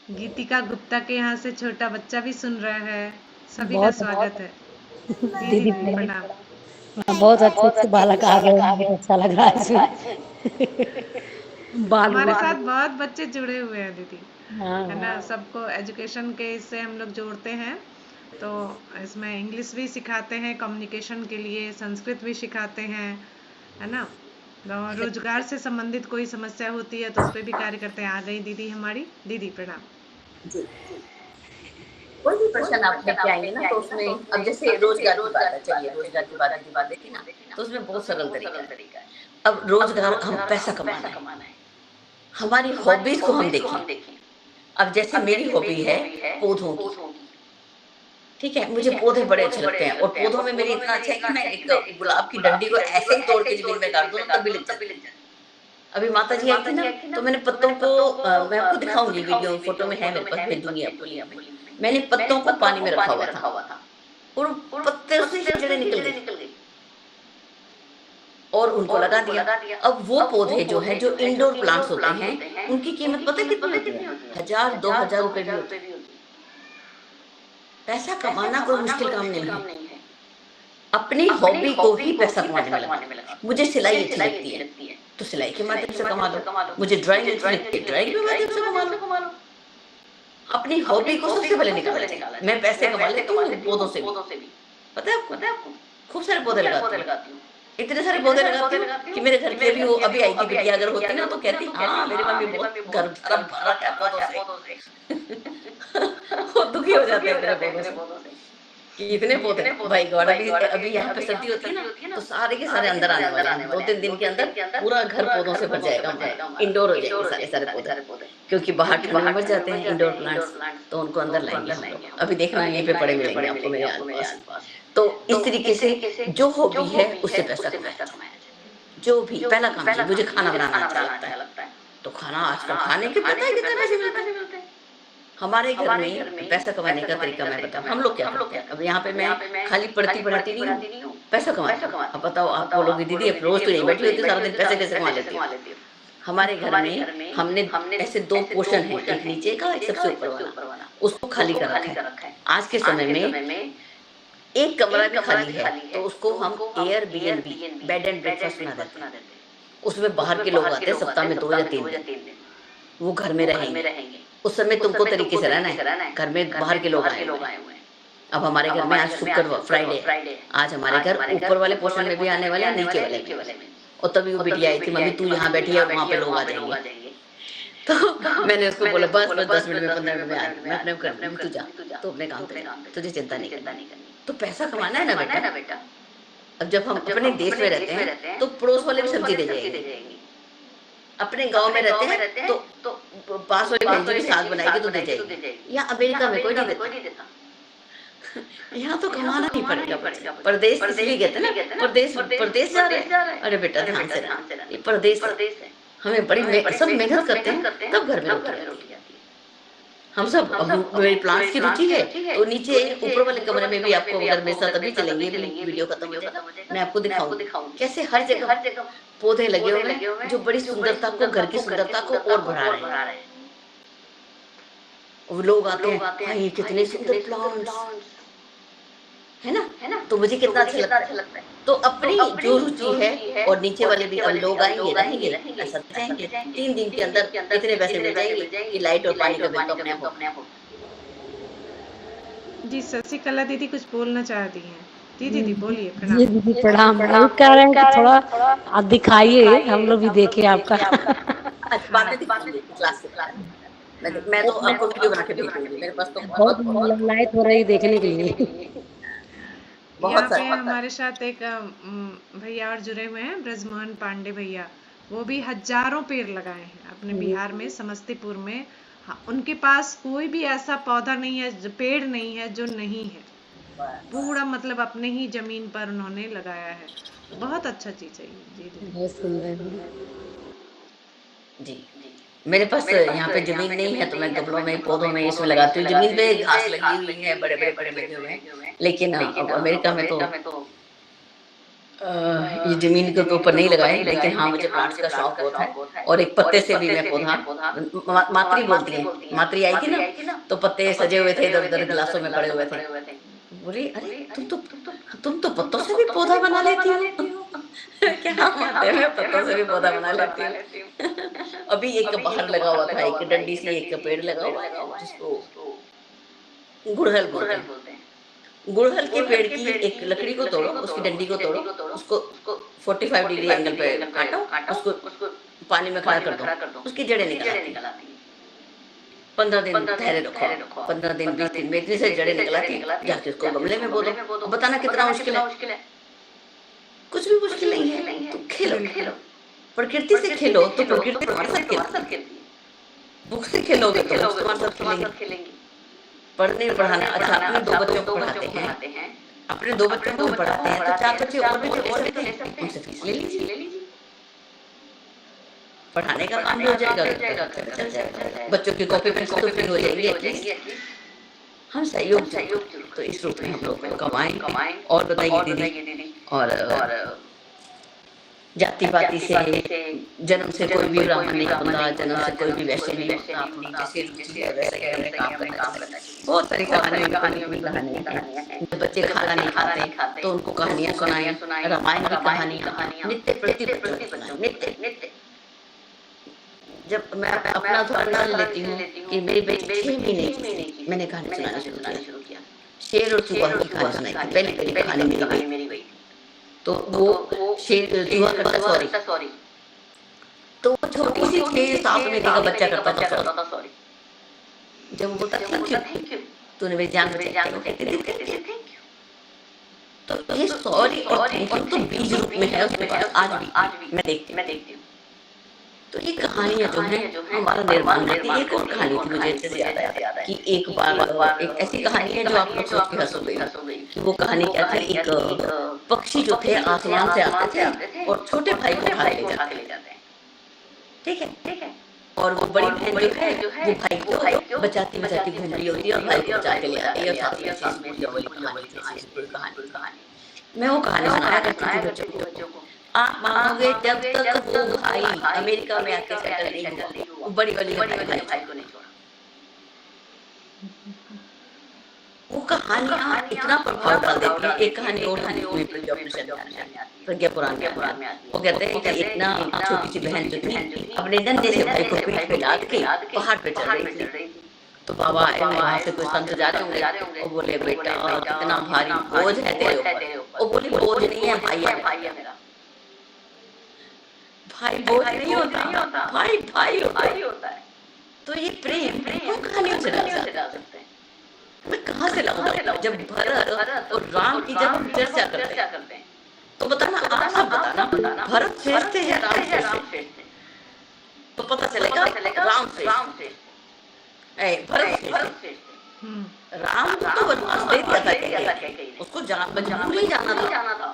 गीतिका गुप्ता के यहाँ से छोटा बच्चा भी सुन रहा है। सभी का बहुत स्वागत है। दीदी दीदी प्रणाम। प्रणाम। बहुत अच्छे अच्छे बालक आ गए हैं, बहुत अच्छा लग रहा है इसमें। बाल हमारे बाल साथ बहुत बच्चे जुड़े हुए हैं दीदी, हाँ है ना? सबको एजुकेशन के इससे हम लोग जोड़ते हैं, तो इसमें इंग्लिश भी सिखाते हैं कम्युनिकेशन के लिए, संस्कृत भी सिखाते हैं, है ना? और रोजगार से संबंधित कोई समस्या होती है तो उस पर भी कार्य करते हैं। आ गई दीदी हमारी। दीदी प्रणाम। जी। कोई भी प्रश्न आप लेके आएंगे ना तो उसमें अब जैसे रोजगार की बात है, चलिए रोजगार की बात दीदी बोल रही थी ना, तो उसमें बहुत सरल तरीका है। अब रोजगार हम पैसा कमाना है, हमारी हॉबीज को हम देखें। अब जैसे मेरी हॉबी है पौधों की, ठीक है, मुझे पौधे बड़े अच्छे लगते हैं और पौधों में मेरी इतना अच्छा है कि मैं एक गुलाब की डंडी को ऐसे ही तोड़ के जमीन में गाड़ दूं ना तब भी लग जाती है। अभी माता जी आई थी ना, तो मैंने पत्तों को मैं आपको दिखाऊंगी, वीडियो फोटो में है मेरे पास, भेज दूंगी आपको लिंक में। मैंने पत्तों को पानी में रखा हुआ था और पत्ते से ही जड़ें निकल गई और उनको लगा दिया। अब वो पौधे जो है, जो इंडोर प्लांट्स होते हैं, उनकी कीमत पता है कितनी होती है? 1000-2000 रुपए भी होती है। पैसा कमाना कोई मुश्किल काम नहीं है, अपनी हॉबी को ही पैसा कमाने में लगा। मुझे सिलाई अच्छी लगती है तो सिलाई के माध्यम से कमा लो, मुझे ड्राइंग अच्छी लगती है ड्राइंग के माध्यम से कमा लो। अपनी हॉबी को सबसे पहले निकालना चाहिए। मैं पैसे कमा लेती हूँ पौधों से भी, पता है आपको? खूब सारे पौधे लगाती हूँ, इतने सारे पौधे लगाती हूँ कि मेरे घर की अभी वो अभी आई थी बिटिया, अगर होती ना तो कहती हाँ मेरी मम्मी बहुत घर भर रखा है पौधों से। वो दुखी हो जाते हैं मेरे पौधों से कि इतने पौधे। भाई गॉड, अभी अभी यहाँ पे सर्दी होती है ना तो सारे के सारे अंदर आने वाले हैं, 2-3 दिन के अंदर पूरा घर पौधों से भर जाएगा हमारा, इंडोर हो जाएंगे सारे सारे पौधे, क्योंकि बाहर ठंड में मर जाते हैं इंडोर प्लांट्स, तो उनको अंदर लाएंगे हम लोग। अभी देखना यहीं पे पड़े मिलेंगे आपको मेरे आसपास। तो इस तरीके से जो हॉबी है उससे पैसा कमाया जाए। जो भी पहला काम चाहिए, मुझे खाना बनाना अच्छा लगता है तो खाना, आजकल खाने के पता है कितने पैसे मिलते हैं? हमारे घर में पैसा कमाने का तरीका मैं बताऊं, हम लोग क्या करते हैं। अब यहाँ पे मैं खाली पढ़ती पढ़ाती नहीं हूँ, पैसा कमाती हूँ। अब बताओ, आप बोलोगे दीदी अब रोज तो नहीं बैठी होती, सारा दिन पैसे कैसे कमा लेती हो? हमारे घर में हमने ऐसे 2 पोर्शन है, एक नीचे का एक सबसे ऊपर वाला, उसको खाली कर रखा है। आज के समय में एक कमरा भी खाली है तो उसको हम एयरबीएनबी, बेड एंड ब्रेकफास्ट बना देते हैं। उसमें बाहर के लोग आते हैं सप्ताह में 2 या 3 दिन, वो घर में रहेंगे। उस समय तुमको तरीके से रहना है, घर में बाहर के लोग आए हुए हैं। अब हमारे घर में आज शुक्र फ्राइडे, आज हमारे घर ऊपर वाले पोर्शन में भी आने वाले हैं, नीचे वाले में। और तभी वो बिटिया आई थी, मम्मी तू यहाँ बैठी है, वहां पे लोग आ जाएंगे। तो मैंने उसको बोला बस 10 मिनट में 15 मिनट में आ, मैं अपने कर लूंगी, तू जा, तू अपने काम पे जा, तुझे चिंता नहीं करनी। तो पैसा कमाना है ना बेटा। अब जब हम अपने देश में रहते हैं तो पड़ोस वाले भी सब्जी दे जाएंगे। अपने गांव में रहते हैं तो पास वाली बहन जी भी साग बनाएगी तो दे जाएगी। या अमेरिका में कोई नहीं देता। यहाँ तो कमाना ही पड़ेगा बच्चे। परदेश इसलिए कहते हैं ना, परदेश जा रहे हैं। अरे बेटा ध्यान से रहना, ये परदेश है। हमें बड़ी सब मेहनत करते हैं तब घर में रोटी आती है। हम सब, मेरी प्लांट्स की रुचि है तो नीचे ऊपर वाले कमरे में भी आपको, अगर मेरे साथ अभी चलेंगे, वीडियो खत्म हो जाएगा, मैं आपको दिखाऊंगी कैसे हर जगह पौधे लगे हुए हैं जो बड़ी सुंदरता को, घर की सुंदरता को और बढ़ा रहे हैं। और लोग आते हैं, भाई कितने सुंदर प्लांट्स है ना, तो मुझे कितना अच्छा लगता है। तो अपनी जो रुचि है, और नीचे वाले भी अब लोग आएंगे रहेंगे, ऐसा जाएंगे 3 दिन के अंदर इतने पैसे मिल जाएंगे कि लाइट और पानी का बिल तो अपने आप होगा। जी शशिकला दीदी कुछ बोलना चाहती हैं। जी दीदी बोलिए, जी प्रणाम। दीदी प्रणाम। अभी कह रहे हैं कि थोड़ा आप दिखाइए, हम लोग भी देखें आपका। अच्छा, बाद में दिखाऊंगी क्लास के बाद। मैं तो आपको वीडियो बना के भेजूंगी, मेरे पास तो बहुत बहुत लाइट हो रही है देखने के लिए। बहुत यहाँ पे सारे। हमारे साथ एक भैया और जुड़े हुए हैं, ब्रजमोहन पांडे भैया। वो भी हजारों पेड़ लगाए हैं अपने बिहार में, समस्तीपुर में। हाँ, उनके पास कोई भी ऐसा पौधा नहीं है, पेड़ नहीं है जो नहीं है। पूरा मतलब अपने ही जमीन पर उन्होंने लगाया है। बहुत अच्छा चीज है ये। जी दीदी। बहुत सुंदर है। जी। मेरे पास यहाँ पे ज़मीन नहीं है तो मैं गमलों में, पौधों में इसमें लगाती हूँ। ज़मीन पे घास लगी हुई है, बड़े-बड़े पेड़ लगे हुए हैं। लेकिन अब अमेरिका में तो ये ज़मीन के ऊपर नहीं लगाए, लेकिन हाँ, मुझे प्लांट्स का शौक बहुत है। और एक पत्ते से भी मैं पौधा मात्री बोलती हैं, मात्री आई थी ना, तो पत्ते सजे हुए थे इधर-उधर गिलासों में पड़े हुए थे। बोली, "अरे! तुम तो पत्तों से भी पौधा बना लेती हो।" क्या बात है, मैं पत्तों से भी पौधा बना लेती हूँ। अभी एक बाहर लगा हुआ था, एक डंडी सी एक पेड़ लगा हुआ है जिसको गुड़हल बोलते हैं। गुड़हल के पेड़ की एक लकड़ी को तोड़ो, उसकी डंडी को तोड़ो, उसको 45 डिग्री एंगल पे काटो, उसको पानी में खड़ा कर दो, उसकी जड़ें निकल आती हैं। 15 दिन ठहरे रखो, 15 दिन 20 दिन में इतनी सारी जड़ें निकल आती हैं, जाके उसको गमले में बो दो। अब बताना कितना मुश्किल है? कुछ भी मुश्किल नहीं है, तो खेलो, प्रकृति से खेलो तो प्रकृति तुम्हारे साथ खेलती है। बुक से खेलोगे तो बुक्स तुम्हारे साथ खेलेंगी। पढ़ने पढ़ाना, अच्छा अपने 2 बच्चों को पढ़ाते हैं, अपने 2 बच्चों को पढ़ाते हैं तो 4 बच्चे और भी ले सकते हैं, उनसे फीस ले लीजिए। पढ़ाने का काम भी हो जाएगा, चल जाएगा। बच्चों की कॉपी पेंसिल तो फ्री हो जाएगी एटलीस्ट। हम सहयोग तो इस रूप में हम लोग कमाएं। और बताइए दीदी, और जाति-पाति से, जन्म से कोई भी ब्राह्मण नहीं बनता, जन्म से कोई भी वैश्य नहीं होता, अपनी जैसी रुचि है वैसे ही हमें काम करना चाहिए। बहुत सारी कहानियाँ हैं। जब बच्चे खाना नहीं खाते तो उनको कहानियाँ सुनाएं, रामायण की कहानी, नित्य प्रति बचपन, नित्य। जब मैं अपना उदाहरण लेती हूँ कि मेरी बेटी 6 महीने की, मैंने कहानी सुनाना शुरू किया। शेर और चूहा की कहानी सुनाई थी, पहली कहानी मेरी गई। तो वो शेर चूहा करता सॉरी, तो वो छोटी सी 6-7 महीने का बच्चा करता था सॉरी। जब वो बोलता थैंक यू, तूने मेरी जान बचाई, वो कहती थी थैंक यू। तो ये सॉरी और थैंक यू तो बीज रूप में है उसके पास आज भी मैं देखती हूँ। तो ये कहानियाँ जो हैं हमारा निर्माण करती है। एक और कहानी थी मुझे अच्छे से याद आया कि एक बार एक ऐसी कहानी है जो आप लोग सोच के हंसोगे कि वो कहानी क्या थी। एक पक्षी जो थे आसमान से आते थे और छोटे भाई को उठा के ले जाते हैं, ठीक है। और वो बड़ी बहन जो है वो भाई को बचाती घूम रही होती है और भाई को बचा के ले आती है। साथ में मैं वो कहानी सुनाया करती थी बच्चों को। आप मानोगे जब तक वो भाई अमेरिका में आके सेटल नहीं हुआ, वो बड़ी भाई को नहीं छोड़ा। वो कहानियाँ इतना प्रभाव डाल देती है। एक कहानी और प्रज्ञा पुराण में आती है। वो कहते हैं कि इतना छोटी सी बहन जो थी अपने नन्हे से भाई को पीठ पे लाद के पहाड़ पे चढ़ रही थी। तो बाबा आए, वहाँ से कोई संत जा रहे होंगे, वो बोले बेटा कितना भारी बोझ है तेरे ऊपर। वो बोले बोझ नहीं है, भाई है मेरा। भाई बोझ नहीं होता, भाई होता है। तो ये प्रेम कहानियों से डाल सकते हैं। मैं कहाँ से लाऊंगा? जब भरत और राम की जब हम चर्चा करते हैं तो बताना, आप सब बताना, भरत श्रेष्ठ है, राम श्रेष्ठ है? तो पता चलेगा राम श्रेष्ठ, भरत श्रेष्ठ। राम को तो वनवास दे दिया था कहीं, उसको मजबूर ही जाना था।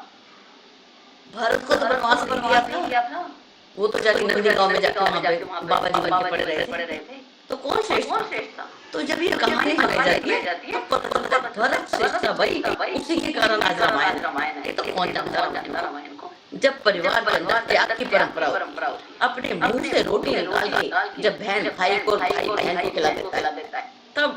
भरत को तो वनवास नहीं दिया था, वो तो जाके नंदी गांव में जाके वहाँ पे बाबा जी बन के पड़े रहे थे। तो कौन श्रेष्ठ था? तो जब ये कहानी सुनाई जाती है तो पता चलता है भरत श्रेष्ठ था भाई, उसी के कारण आज रामायण है। तो कौन जानता रामायण को? जब परिवार के अंदर त्याग की परंपरा होती है, अपने मुंह से रोटी निकाल के जब बहन भाई को, भाई बहन को खिला देता है, तब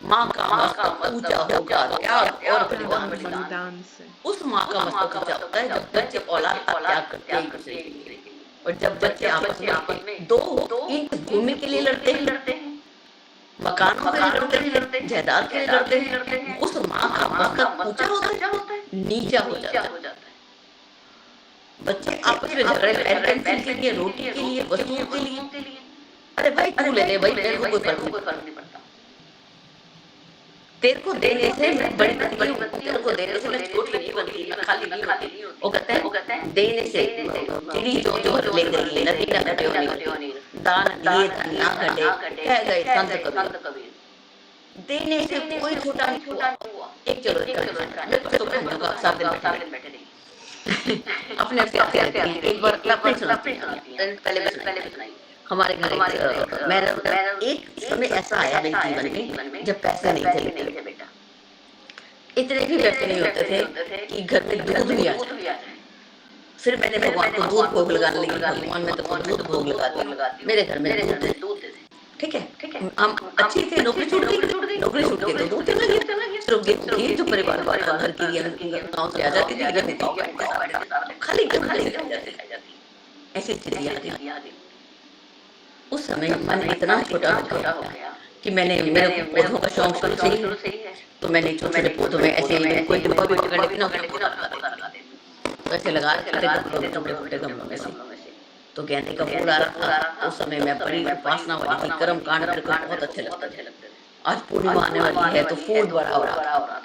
माँ का मस्तक ऊंचा होगा त्याग और बलिदान से। उस माँ का मस्तक ऊंचा होता है जब बच्चे औलाद का त्याग करते हैं। और जब बच्चे आपस में दो ईंट भूमि के लिए लड़ते हैं, मकानों के लिए लड़ते हैं, जायदाद के लिए लड़ते हैं, उस माँ का मस्तक ऊंचा होता है, नीचा हो जाता है। बच्चे आपस में झगड़े, पेंसिल के लिए, रोटी के लिए, वस्तुओं के लिए। अरे भाई तू ले ले भाई, तेरे को कोई फर्क नहीं पड़ता। तेरे को देने से मैं बड़ी बनती हूँ, तेरे को देने से मैं छोटी नहीं बनती, मैं खाली नहीं होती। वो कहते हैं देने से चिड़ी जो ले गई नदी न घटे हो नीर, दान दिए धन ना घटे, कह गए संत कबीर। देने से कोई छोटा नहीं हुआ। एक चलो मेरे पास तो खाने का 7 दिन बैठे रही, अपने आप से आती रहती है। एक बार मैं अपनी सुनाती हूँ, पहले भी सुनाई। हमारे घर मैंने एक समय ऐसा आया मेरे जीवन में जब पैसे नहीं थे बेटा, इतने भी पैसे नहीं होते थे कि घर में दूध भी आ जाए। फिर मैंने भगवान को दूध भोग लगाने लगी, भगवान में तो दूध भोग लगाती हूँ। मेरे घर में दूध थे, ठीक है, हम अच्छी थे, नौकरी छूट गई, नौकरी छूट गई तो दूध देने लगे। सिर्फ घी जो परिवार वाला घर की गाँव से आ जाती थी, घर में खाली जाती ऐसी स्थिति आ गई। उस समय मन इतना छोटा हो गया कि मैंने मेरे पौधों का शौक शुरू से ही है, तो मैंने छोटे छोटे पौधों में ऐसे कोई डिब्बा भी पकड़ लेती ना, तो ऐसे लगा छोटे गमलों में से। तो गेंदे का फूल आ रहा था उस समय, मैं बड़ी उपासना वाली थी, कर्म कांड करके बहुत अच्छे लगते थे। आज पूर्णिमा आने वाली है तो फूल बड़ा हो रहा था।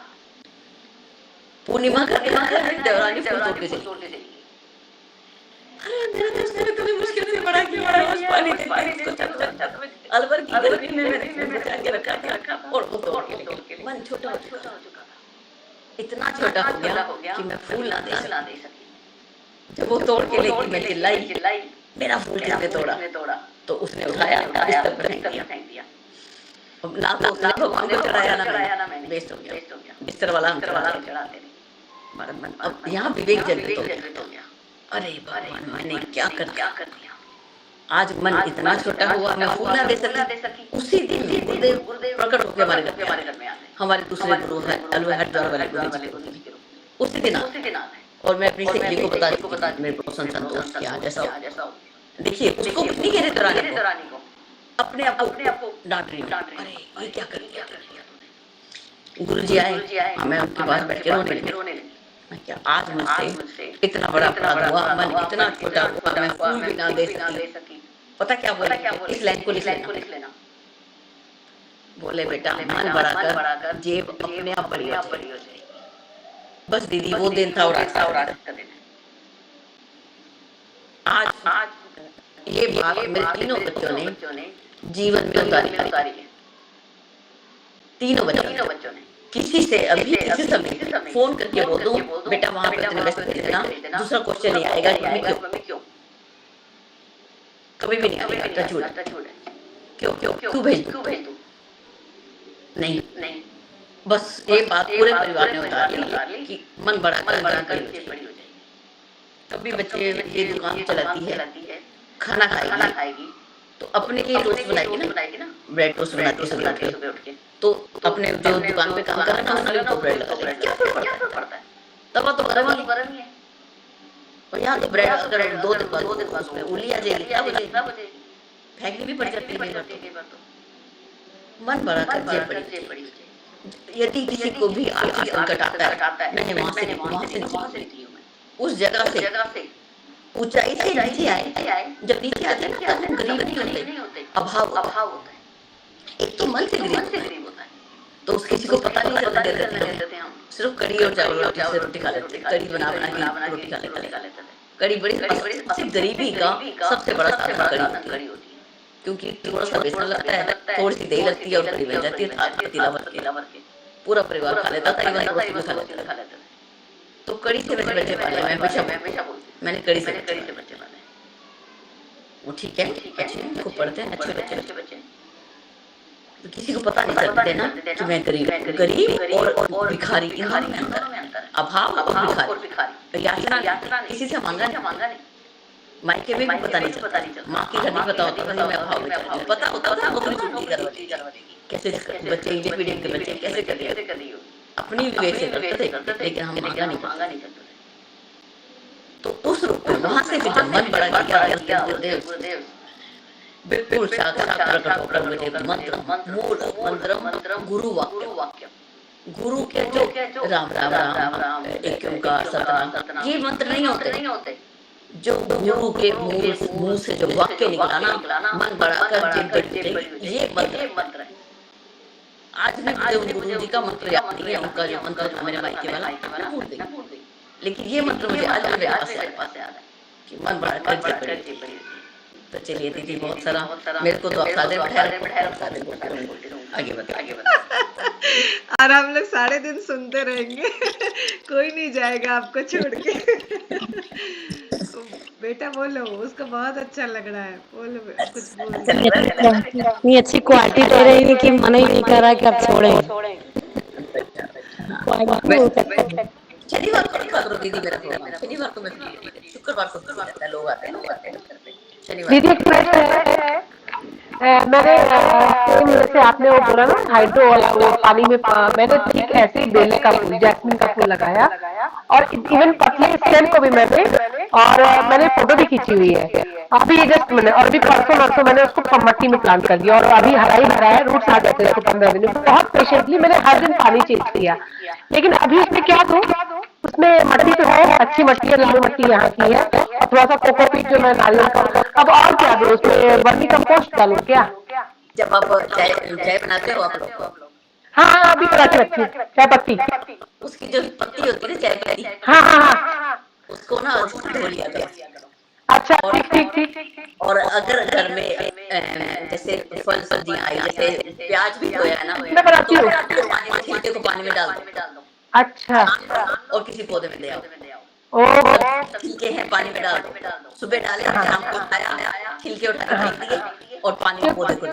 पूर्णिमा का देवरानी फूल तोड़ के चली। अरे मेरा तो उसने इतनी मुश्किल से बड़ा किया, रोज पानी अलवर की गर्मी में मैंने बचा के रखा था और वो तोड़ के लेके मन छोटा हो चुका था, इतना छोटा हो गया कि मैं फूल ना दे सकी। जब वो तोड़ के लेके मैं चिल्लाई, मेरा फूल किसने तोड़ा? तो उसने उठाया बिस्तर पर फेंक दिया। ना तो उसने भगवान को चढ़ाया ना मैंने, वेस्ट हो गया। बिस्तर वाला हम चढ़ाते थे। अब यहाँ विवेक जल्दी हो गया, अरे भगवान मैंने क्या कर दिया। आज मन इतना छोटा हुआ, मैं फूल ना दे सकी। उसी दिन गुरुदेव प्रकट होकर हमारे घर में आते, हमारे दूसरे गुरु है हरिद्वार वाले गुरु, उसी दिन आते। और मैं अपनी सहेली को बता मेरे प्रोसन संतोष क्या जैसा देखिए, उसको नहीं कह रहे दौरानी को, अपने आप को डांट रही, अरे ये क्या कर दिया। गुरुजी आए, मैं उनके पास बैठ के रोने लगी। मैं क्या आज मुझसे इतना बड़ा अपराध हुआ, मन इतना छोटा हुआ, मैं फूल भी ना दे सकी। पता क्या बोले, इस लाइन को लिख लेना। बोले बेटा मन बड़ा कर जेब अपने आप बड़ी हो जाए। बस दीदी वो दिन था और आज का दिन है। आज ये बात मेरे तीनों बच्चों ने जीवन में उतारी है। तीनों बच्चों ने किसी से अभी किसी समय फोन करके बोल दूं बेटा वहां पर इन्वेस्ट कर देना, दूसरा क्वेश्चन नहीं आएगा क्यों, कभी भी नहीं आएगा। क्यों भेज दूं? नहीं, बस ये बात पूरे परिवार ने उतार ली कि मन बड़ा कर जेब बड़ी हो जाएगी। कभी बच्चे ये दुकान चलाती है, खाना खाएगी तो अपने लिए टोस्ट बनाएगी ना, ब्रेड टोस्ट बनाती है सुबह उठ के, तो अपने जो दुकान पे काम कर रहा है ना तो ब्रेड लगा क्या फर्क पड़ता है, तवा तो गरम ही है। और यहाँ तो ब्रेड अगर 2 दिन बाद उसमें उंगली आ जाएगी, क्या बचेगी, फेंकनी भी पड़ जाती है कई बार तो। मन बड़ा कर जेब बड़ी हो जाएगी। यदि किसी को भी आर्थिक संकट आता है, मैंने वहां से निकली हूं, उस जगह से ऊंचाई से नीचे आए। जब नीचे आते हैं ना तब गरीब नहीं होते, अभाव होता है। एक तो मन से गरीब होता है, तो उस किसी को पता नहीं चलता देते हम, सिर्फ कड़ी और चावल से रोटी खा लेते, कड़ी बना के रोटी खा लेते। कड़ी बड़ी सिर्फ गरीबी का सबसे बड़ा साधन कड़ी होती है, क्योंकि थोड़ा सा बेसन लगता है, थोड़ी सी दही लगती है और कड़ी बन जाती है। तिलावर के पूरा परिवार खा लेता था, खा लेता। तो कड़ी से बच्चे पाले, मैं हमेशा मैंने कड़ी से बच्चे पाले। वो ठीक है, अच्छे खूब पढ़ते हैं, अच्छे बच्चे। तो किसी को पता नहीं चलते ना कि मैं गरीब और भिखारी, इन दोनों में अंतर है। अभाव और भिखारी, याचना किसी से मांगा नहीं। मायके में भी पता नहीं चलता, माँ के घर नहीं पता होता था मैं अभाव में, पता होता था नौकरी छूटी करवाती कैसे बच्चे इंग्लिश मीडियम के बच्चे कैसे कर दिए, अपनी विवेक से करते थे, लेकिन हम मांगा नहीं करते थे। तो उस रूप में वहां से भी जब मन बड़ा किया गुरुदेव बिल्कुल साक्षात प्रकट होकर मुझे मूल मंत्र गुरु वाक्य, गुरु के जो राम राम राम एक ओंकार सतनाम, ये मंत्र नहीं होते। जो गुरु के मुंह से जो वाक्य निकला ना, मन बड़ा कर जेब बड़ी, ये मंत्र है। आज मैं जो गुरु जी का मंत्र याद नहीं है, उनका जो मंत्र था मेरे मायके वाला मैं भूल गई, लेकिन ये मंत्र मुझे आज मेरे पास याद है कि मन बड़ा कर जेब बड़ी। तो चलिए दीदी बहुत सारा मेरे को तो आप सादे बैठा आगे बता। और हम लोग सारे दिन सुनते रहेंगे। कोई नहीं जाएगा आपको छोड़ के। बेटा बोलो, उसको बहुत अच्छा लग रहा है, बोलो कुछ बोल अच्छा दो। लग रहा है ना? इतनी अच्छी क्वालिटी दे रही है कि मन ही नहीं कर रहा कि आप छोड़ें। क्वालिटी मैं बहुत अच्छी है। शनिवार को देखा करो दीदी मेरा प्रोग्राम, शनिवार को मैं फ्री रहती हूँ, शुक्रवार को बिजी रहता है, लोग आते हैं ना मेरे घर पे, शनिवार दीदी एक प्रश्न है। मैंने सेम जैसे आपने वो बोला ना हाइड्रो वाला वो पानी में मैंने ठीक ऐसे ही बेले का फूल जैस्मिन का फूल लगाया और इवन पतले स्टेम को भी मैंने और मैंने फोटो भी खींची हुई है अभी जस्ट मैंने और अभी परसों नरसों मैंने उसको मट्टी में प्लांट कर दिया और अभी हरा ही भरा है रूट्स आ जाते हैं उसको 15 दिन में बहुत पेशेंटली मैंने हर दिन पानी चेंज किया लेकिन अभी उसमें क्या दूं उसमें मट्टी तो है अच्छी मट्टी है लाल मट्टी यहाँ की है और थोड़ा सा कोकोपीट जो मैं नारियल का अब और क्या दूं उसमें वर्मी कंपोस्ट डालूं क्या जब आप चाय चाय बनाते हो आप लोग, हाँ हाँ अभी बना के रखी है चाय पत्ती उसकी जो पत्ती होती है ना चाय पत्ती, हाँ हाँ हाँ उसको ना धो लिया करो। अच्छा ठीक ठीक ठीक और अगर घर में जैसे फल सब्जियां आई, जैसे प्याज भी धोया है ना, मैं बनाती हूँ छिलके को पानी में डाल दो अच्छा और किसी पौधे में ले आओ, ओ छिलके हैं पानी में डाल दो, सुबह डाले शाम को खाया, छिलके उठा के फेंक दिए और पानी में पौधे को।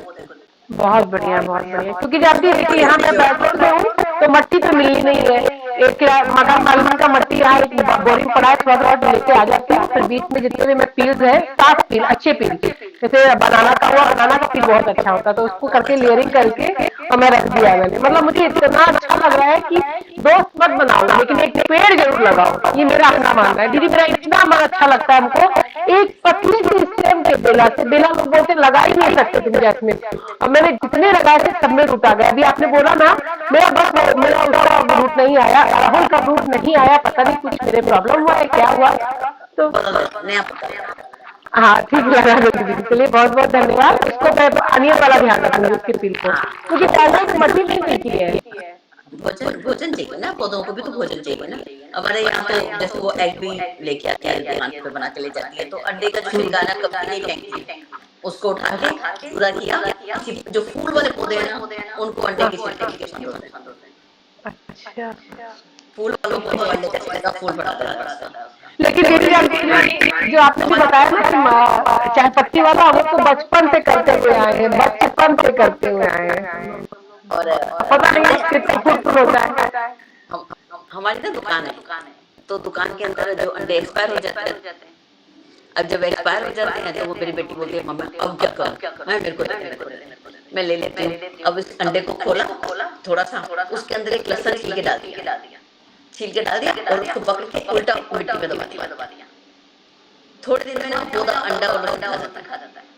बहुत बढ़िया क्योंकि जब भी देखिए यहाँ मैं बैठल में हूँ तो मट्टी तो मिली नहीं है एक मकान मालूम का मट्टी यहाँ एक बोरिंग पड़ा है थोड़ा थोड़ा लेके आ जाती हूँ फिर बीच में जितने भी मैं पील्स है 7 पील अच्छे पील जैसे बनाना का हुआ बनाना का पील बहुत अच्छा होता है तो उसको करके लेयरिंग करके और मैं रख दिया मैंने मतलब मुझे इतना अच्छा लग रहा है कि दोस्त मत बनाओ लेकिन एक पेड़ जरूर लगाओ ये मेरा अपना मानना है दीदी मेरा इतना मन अच्छा लगता है हमको एक पतली सी स्टेम के बेला लोग बोलते लगा ही नहीं सकते तुम जैस्मिन और मैंने जितने लगाए थे सब में रूट आ गया अभी आपने बोला ना मेरा बस मेरा उसका रूट नहीं आया राहुल का रूट नहीं आया पता नहीं कुछ मेरे प्रॉब्लम हुआ है क्या हुआ तो हाँ ठीक लगा दीदी के लिए बहुत बहुत धन्यवाद इसको मैं अनियन वाला ध्यान रखूंगी उसके पील को क्योंकि पहले मट्टी नहीं मिलती है भोजन चाहिए ना, पौधों को भी तो भोजन चाहिए ना। हमारे यहाँ तो जैसे वो एग भी लेके आती है दुकान पे बना के ले जाती है, तो अंडे का जो छिलका कभी नहीं फेंकती, उसको उठा के पूरा किया, जो फूल वाले पौधे हैं ना उनको अंडे के छिलके के अच्छा फूल वालों को तो अंडे का छिलका फूल बड़ा बड़ा। लेकिन दीदी जो आपने जो बताया ना चाय पत्ती वाला वो तो बचपन से करते हुए आए हैं बचपन से करते हुए आए हैं और पता नहीं कितना खूबसूरत होता है हमारी ना दुकान है तो दुकान के अंदर जो अंडे एक्सपायर हो जाते हैं, अब जब एक्सपायर हो जाते हैं तो वो मेरी बेटी बोलती है मम्मा अब क्या करूं, मेरे को मैं ले लेती हूँ। अब इस अंडे को खोला थोड़ा सा, उसके अंदर एक लहसुन छील के डाल दिया और उसको पकड़ के उल्टा मिट्टी में दबा दिया। थोड़े दिन में ना पूरा अंडा और लहसुन खा जाता है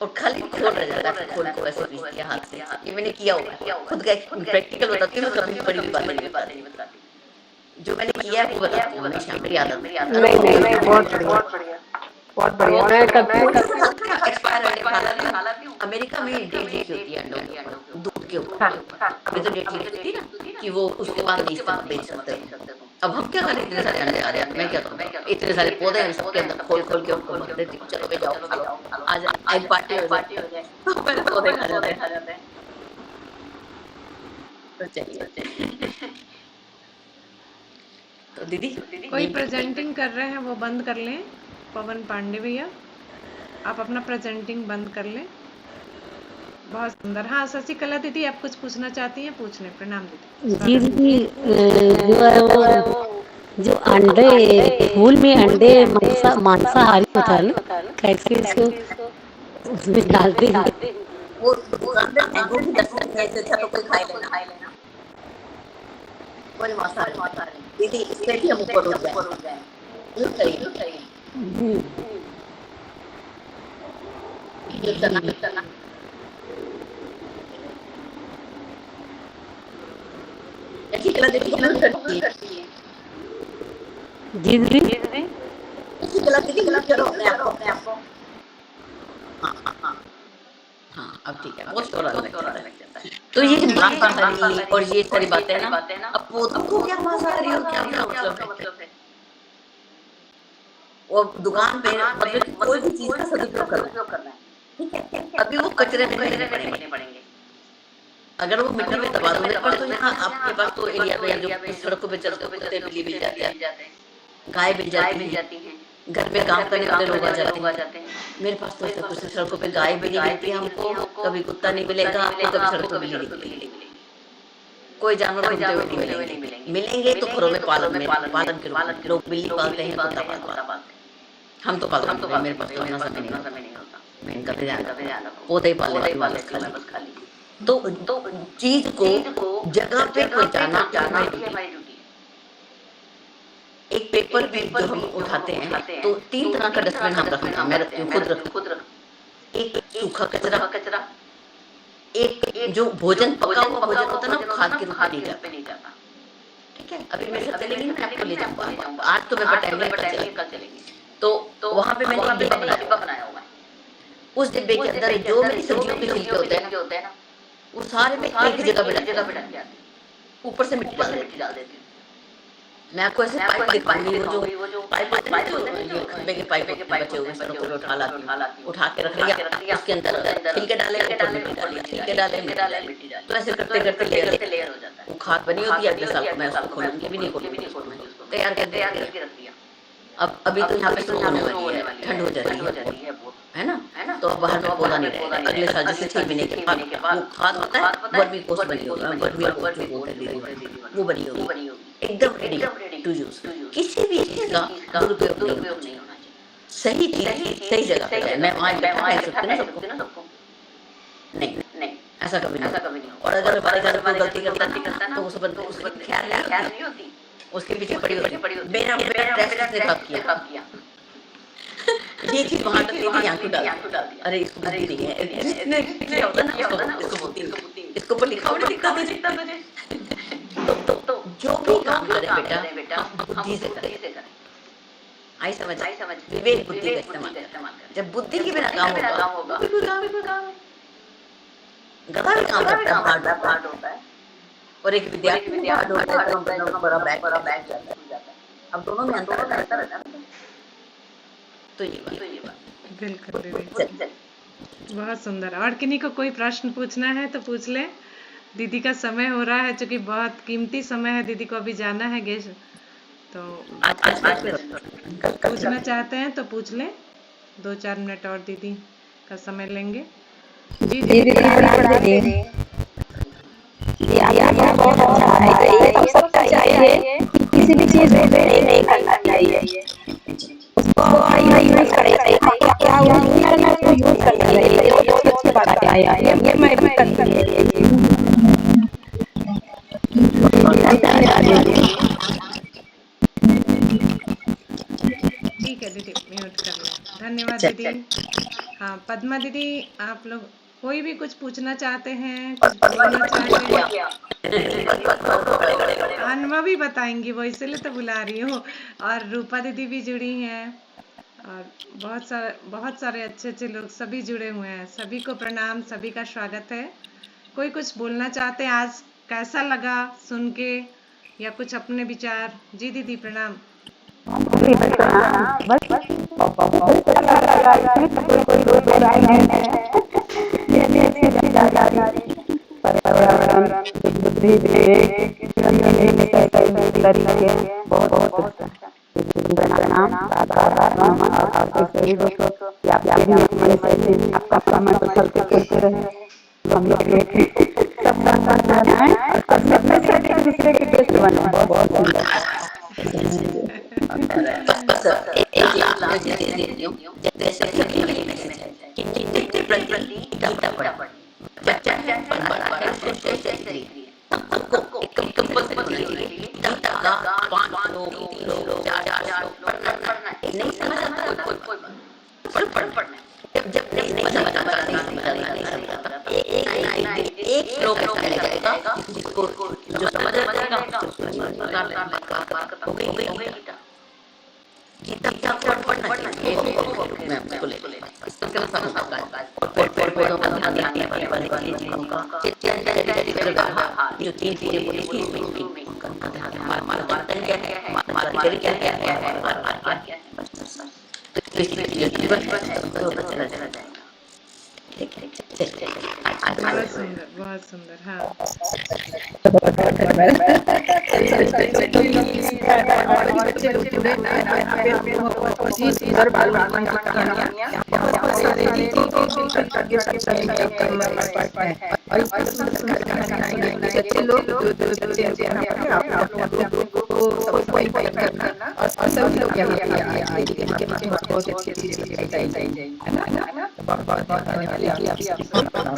और खाली खोल रह जाता है, खोल को ऐसे पीस किया हाथ से। ये मैंने किया हुआ खुद का प्रैक्टिकल बताती हूँ, कभी बड़ी भी बात नहीं बताती, जो मैंने किया है वो बताती हूँ हमेशा, मेरी आदत नहीं बहुत बढ़िया मैं करती हूँ एक्सपायर अंडे खा लेती हूँ। अमेरिका में डेट लिखी होती है अंडों के ऊपर, दूध के ऊपर अभी तो डेट लिखी होती है ना कि वो उसके बाद नहीं इस्तेमाल बेच सकते हो। अब हम क्या करें, इतने सारे अंडे आ रहे हैं, मैं क्या करूँ, इतने सारे पौधे हैं सबके अंदर खोल के उनको भर देती हूँ, चलो भाई जाओ खा लो, आज एग पार्टी हो जाए तो मेरे पौधे खा जाते हैं। तो चलिए तो दीदी कोई प्रेजेंटिंग कर रहे हैं वो बंद कर लें। पवन पांडे भैया आप अपना प्रेजेंटिंग बंद कर लें। बहुत सुंदर। हाँ शशिकला दीदी आप कुछ पूछना चाहती हैं, पूछ लें। प्रणाम दीदी। जी दीदी जो है वो जो अंडे फूल में अंडे मांसाहारी होता है ना, कैसे इसको उसमें डालते हैं? वो दुकान में मैंगो की दस्तक है, इससे अच्छा तो कोई खाए लेना कोई मसाला दीदी, इससे भी हम ऊपर उठ जाए जी दीदी हाँ अब ठीक है, बहुत शोर लग जाता है। तो ये मांसाहारी और ये सारी बातें ना, अब पौधों को क्या मांसाहारी और क्या मतलब है, वो दुकान पे मतलब कोई भी चीज का सदुपयोग करना है, ठीक है। अभी वो कचरे में नहीं पड़ेंगे, अगर वो मिट्टी में दबा दोगे पर तो यहाँ आपके पास तो एरिया में जो सड़कों पे चलते कुत्ते बिल्ली मिल जाते हैं, गाय मिल जाती हैं, घर पे काम करने वाले लोग आ जाते हैं। मेरे पास तो ऐसा कुछ सड़कों पे गाय भी नहीं मिलती हमको, कभी कुत्ता नहीं मिलेगा आपको, कभी सड़कों पे बिल्ली नहीं मिलेगी, कोई जानवर घूमते हुए नहीं मिलेंगे। मिलेंगे तो घरों में पालन के रूप में लोग बिल्ली पालते हैं, कुत्ता पालते हैं। हम तो पालते हैं, मेरे पास तो इतना समय नहीं होता, मैं इनका भी ध्यान रखूं, पौधे ही पाल लेती हूं बस खाली। तो चीज को जगह पे पहुंचाना हमारी ड्यूटी है। एक पेपर भी जो हम उठाते हैं तो 3 तरह का डस्टबिन हम रखते हैं, मैं रखती हूँ, खुद रख। एक सूखा कचरा, एक जो भोजन पका हुआ भोजन होता है ना, खाद के रूप में नहीं जाता। ठीक है, अभी मेरे साथ चलेंगे ना, आपको ले जाऊंगा। आज तो मैं टाइम में कल चलेंगे। तो वहां पे मैंने एक डिब्बा बनाया हुआ है। उस डिब्बे के अंदर जो मेरी सब्जियों के छिलके होते हैं ना, वो सारे में एक जगह पे रख के आते, ऊपर से मिट्टी डाल देती हूँ। मैं आपको ऐसे पाइप दिखाऊंगी, वो जो पाइप होते हैं, जो खंबे के पाइप बचे हुए सड़कों पे उठा लाती हूँ, उठा के रख लिया, उसके अंदर छिलके डाले, ऊपर मिट्टी डाली, छिलके डाले, मिट्टी डाली, तो ऐसे करते करते लेयर हो जाता है। वो खाद बनी होती है, अगले साल को मैं उसको खोलूंगी भी नहीं, खोलूंगी, तैयार करके रख दिया। अब अभी तो यहाँ पे स्नो होने वाली है, ठंड हो जाती है ना, तो अब बाहर में पौधा नहीं रहेगा। अगले साल जैसे 6 महीने के बाद वो खाद होता है, वर्मी पोस्ट बनी होगी, वो बनी होगी, एकदम रेडी टू यूज। किसी भी चीज का दुरुपयोग नहीं होना चाहिए, सही चीज सही जगह पे है। मैं वहाँ बैठा कह सकती ना सबको, नहीं ऐसा कभी नहीं। और अगर हमारे घर में गलती करता है तो उस बंदे उसका ख्याल नहीं होती, उसके पीछे पड़ी होती, मेरा ड्रेस से खराब किया, ये चीज वहां तक थी, यहाँ को डाल दिया, अरे इसको बुद्धि नहीं है, जिसने किया होता ना इसको बुद्धि, इसको पर लिखा हुआ दिखता तुझे। तो जो भी काम करे बेटा बुद्धि से करे, आई समझ, विवेक बुद्धि का इस्तेमाल करे। जब बुद्धि के बिना काम होगा कोई काम है, गधा भी काम करता है, हार्ड होता है, और एक विद्यार्थी हार्ड होता है, तो बड़ा बैग जाता है। अब दोनों में अंतर है ना, तो ये बात बिल्कुल दीदी, बहुत सुंदर। और किन्हीं को कोई प्रश्न पूछना है तो पूछ ले, दीदी का समय हो रहा है, क्योंकि बहुत कीमती समय है, दीदी को अभी जाना है गेस्ट, तो पूछना चाहते हैं तो पूछ ले, 2-4 मिनट और दीदी का समय लेंगे। जी दीदी, बहुत अच्छा है, ये हम सबको चाहिए कि किसी भी चीज में देरी नहीं करना चाहिए, उसको यूज करना चाहिए, क्या यूज करना है उसको यूज करना चाहिए, ये बहुत अच्छी बात है, ये मैं भी करती हूँ। ठीक है दीदी, म्यूट कर लो। धन्यवाद दीदी। हाँ पद्मा दीदी, आप लोग कोई भी कुछ पूछना चाहते हैं, कुछ बोलना चाहते हैं, अनुभवी बताएंगी वो, इसलिए तो बुला रही हूँ। और रूपा दीदी भी जुड़ी हैं, और बहुत सारे अच्छे लोग सभी जुड़े हुए हैं। सभी को प्रणाम, सभी का स्वागत है। कोई कुछ बोलना चाहते हैं, आज कैसा लगा सुन के, या कुछ अपने विचार? जी दीदी प्रणाम। ठीक है, चलिए आज बहुत सुंदर, हाँ। बहुत बहुत धन्यवाद सभी लोग और भी बच्चे लोग जुड़े ना यहाँ पे बहुत ही सुंदर बाल भगवान की कहानियाँ बहुत सारे मिलकर करके सबका पार्ट है और इतनी सुंदर सुंदर कहानियाँ सुनाएंगे बच्चे लोग जो बच्चे यहाँ पर आप लोग अपने ग्रुप को सबको इन्वाइट करना और सभी लोग यहाँ पे आए के बहुत अच्छी चीजें बताई जाएंगी, है ना। बहुत बहुत धन्यवाद आप सबको प्रणाम।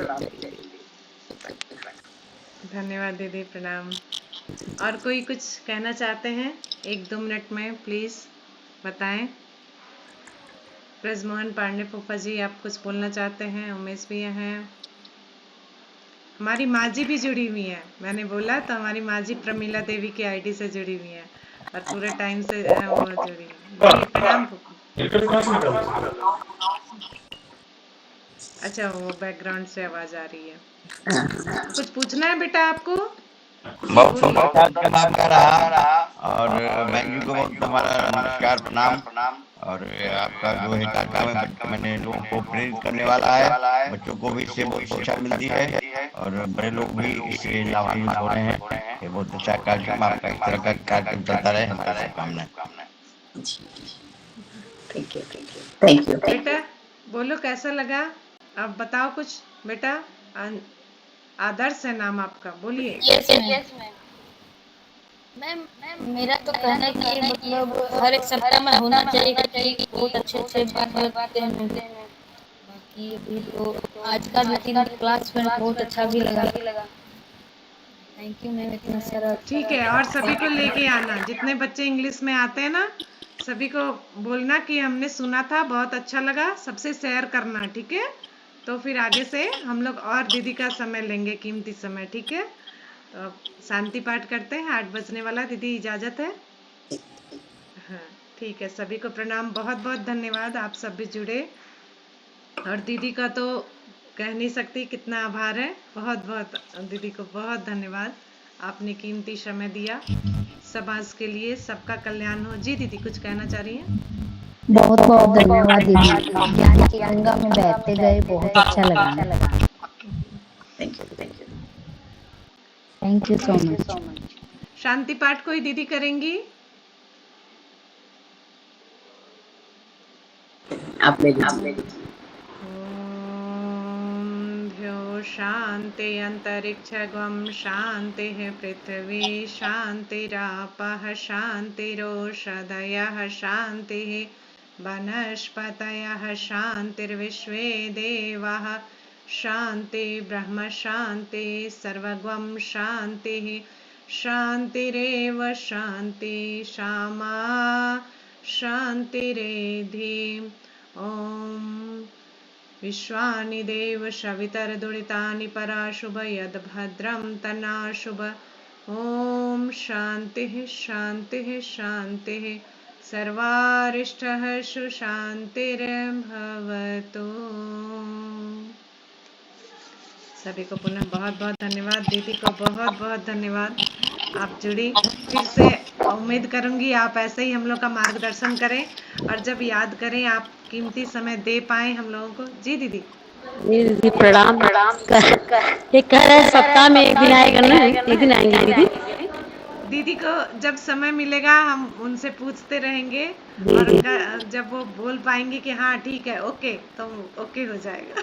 धन्यवाद दीदी, प्रणाम। और कोई कुछ कहना चाहते हैं 1-2 मिनट में प्लीज बताएं। ब्रजमोहन पांडे फूफा जी, आप कुछ बोलना चाहते हैं? उमेश भी हैं, हमारी माँ जी भी जुड़ी हुई हैं। मैंने बोला तो हमारी माँ जी प्रमीला देवी की आईडी से जुड़ी हुई हैं और पूरे टाइम से वो जुड़ी हैं। बोलिए प्रणाम फूफा। अच्छा, वो बैकग्राउंड से आवाज आ रही है। कुछ पूछना है बेटा आपको? बहुत बहुत आपका नाम का रहा और मैंगी को बहुत हमारा नमस्कार प्रणाम। और आपका जो है कार्यक्रम मैंने लोगों को प्रेरित करने वाला है, बच्चों को भी इससे बहुत शिक्षा मिलती है और बड़े लोग भी इससे लाभान्वित हो रहे हैं। ये बहुत अच्छा कार्यक्रम, आपका इस तरह का कार्यक्रम चलता रहे, हमारा शुभकामनाएं। Thank you. बेटा बोलो कैसा लगा, आप बताओ कुछ बेटा। आदर्श है नाम आपका, बोलिए। Yes ma'am. मेरा तो कहना है कि मतलब हर एक सप्ताह में होना चाहिए क्योंकि बहुत अच्छे बात बताते हैं। बाकी अभी तो आज का लेकिन क्लास में बहुत अच्छा भी लगा। थैंक यू मैम इतना सारा। ठीक है, और सभी को लेके आना, जितने बच्चे इंग्लिश में आते हैं ना सभी को बोलना कि हमने सुना था, बहुत अच्छा लगा, सबसे शेयर करना, ठीक है। तो फिर आगे से हम लोग और दीदी का समय लेंगे, कीमती समय, ठीक है। तो शांति पाठ करते हैं, 8 बजने वाला, दीदी इजाजत है। हाँ ठीक है, सभी को प्रणाम, बहुत बहुत धन्यवाद, आप सब भी जुड़े। और दीदी का तो कह नहीं सकती कितना आभार है, बहुत बहुत दीदी को बहुत धन्यवाद, आपने कीमती समय दिया समाज के लिए, सबका कल्याण हो। जी दीदी कुछ कहना चाह रही हैं? बहुत बहुत धन्यवाद दीदी, ज्ञान की गंगा में बहते गए, बहुत अच्छा लगा। Thank you so much. शांति पाठ कोई दीदी करेंगी? आप ले ॐ शांति अंतरिक्षगम शांति पृथ्वी शांतिरापः शांतिरोषधयः शांति वनस्पतयः शांतिर्विश्वे देवाः शांति ब्रह्म शांति सर्वगम शांति शांतिरेव शांति क्षमा शांतिरेधि। ओम विश्वानि देव शवितरदुरितानि पराशुभ यद्भद्रं तन्नाशुभ। ओम शांतिः शांतिः शांतिः सर्वारिष्टः सुशांतिर्भवतु। सभी को पुनः बहुत बहुत धन्यवाद, दीदी को बहुत बहुत धन्यवाद, आप जुड़ी। फिर से उम्मीद करूंगी आप ऐसे ही हम लोग का मार्गदर्शन करें और जब याद करें आप कीमती समय दे पाए हम लोगों को। जी दीदी। दीदी प्रणाम। ये कह रहे हैं सप्ताह में एक दिन आएगा ना, एक दिन आएंगे दीदी। दीदी को जब समय मिलेगा हम उनसे पूछते रहेंगे और जब वो बोल पाएंगे कि हाँ ठीक है ओके, तो ओके हो जाएगा।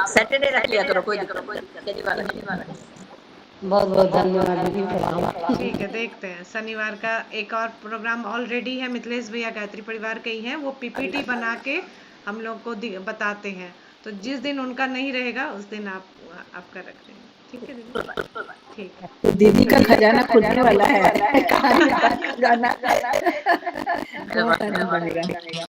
सैटरडे रख लिया करो, कोई दिक्कत नहीं। बहुत बहुत धन्यवाद दीदी, प्रणाम। ठीक है, देखते हैं शनिवार का एक और प्रोग्राम ऑलरेडी है, मिथिलेश भैया गायत्री परिवार के ही हैं, वो पीपीटी बना के हम लोग को बताते हैं, तो जिस दिन उनका नहीं रहेगा उस दिन आपका रख लेंगे, ठीक है दीदी? ठीक है, दीदी का खजाना खुलने वाला है, कहानी गाना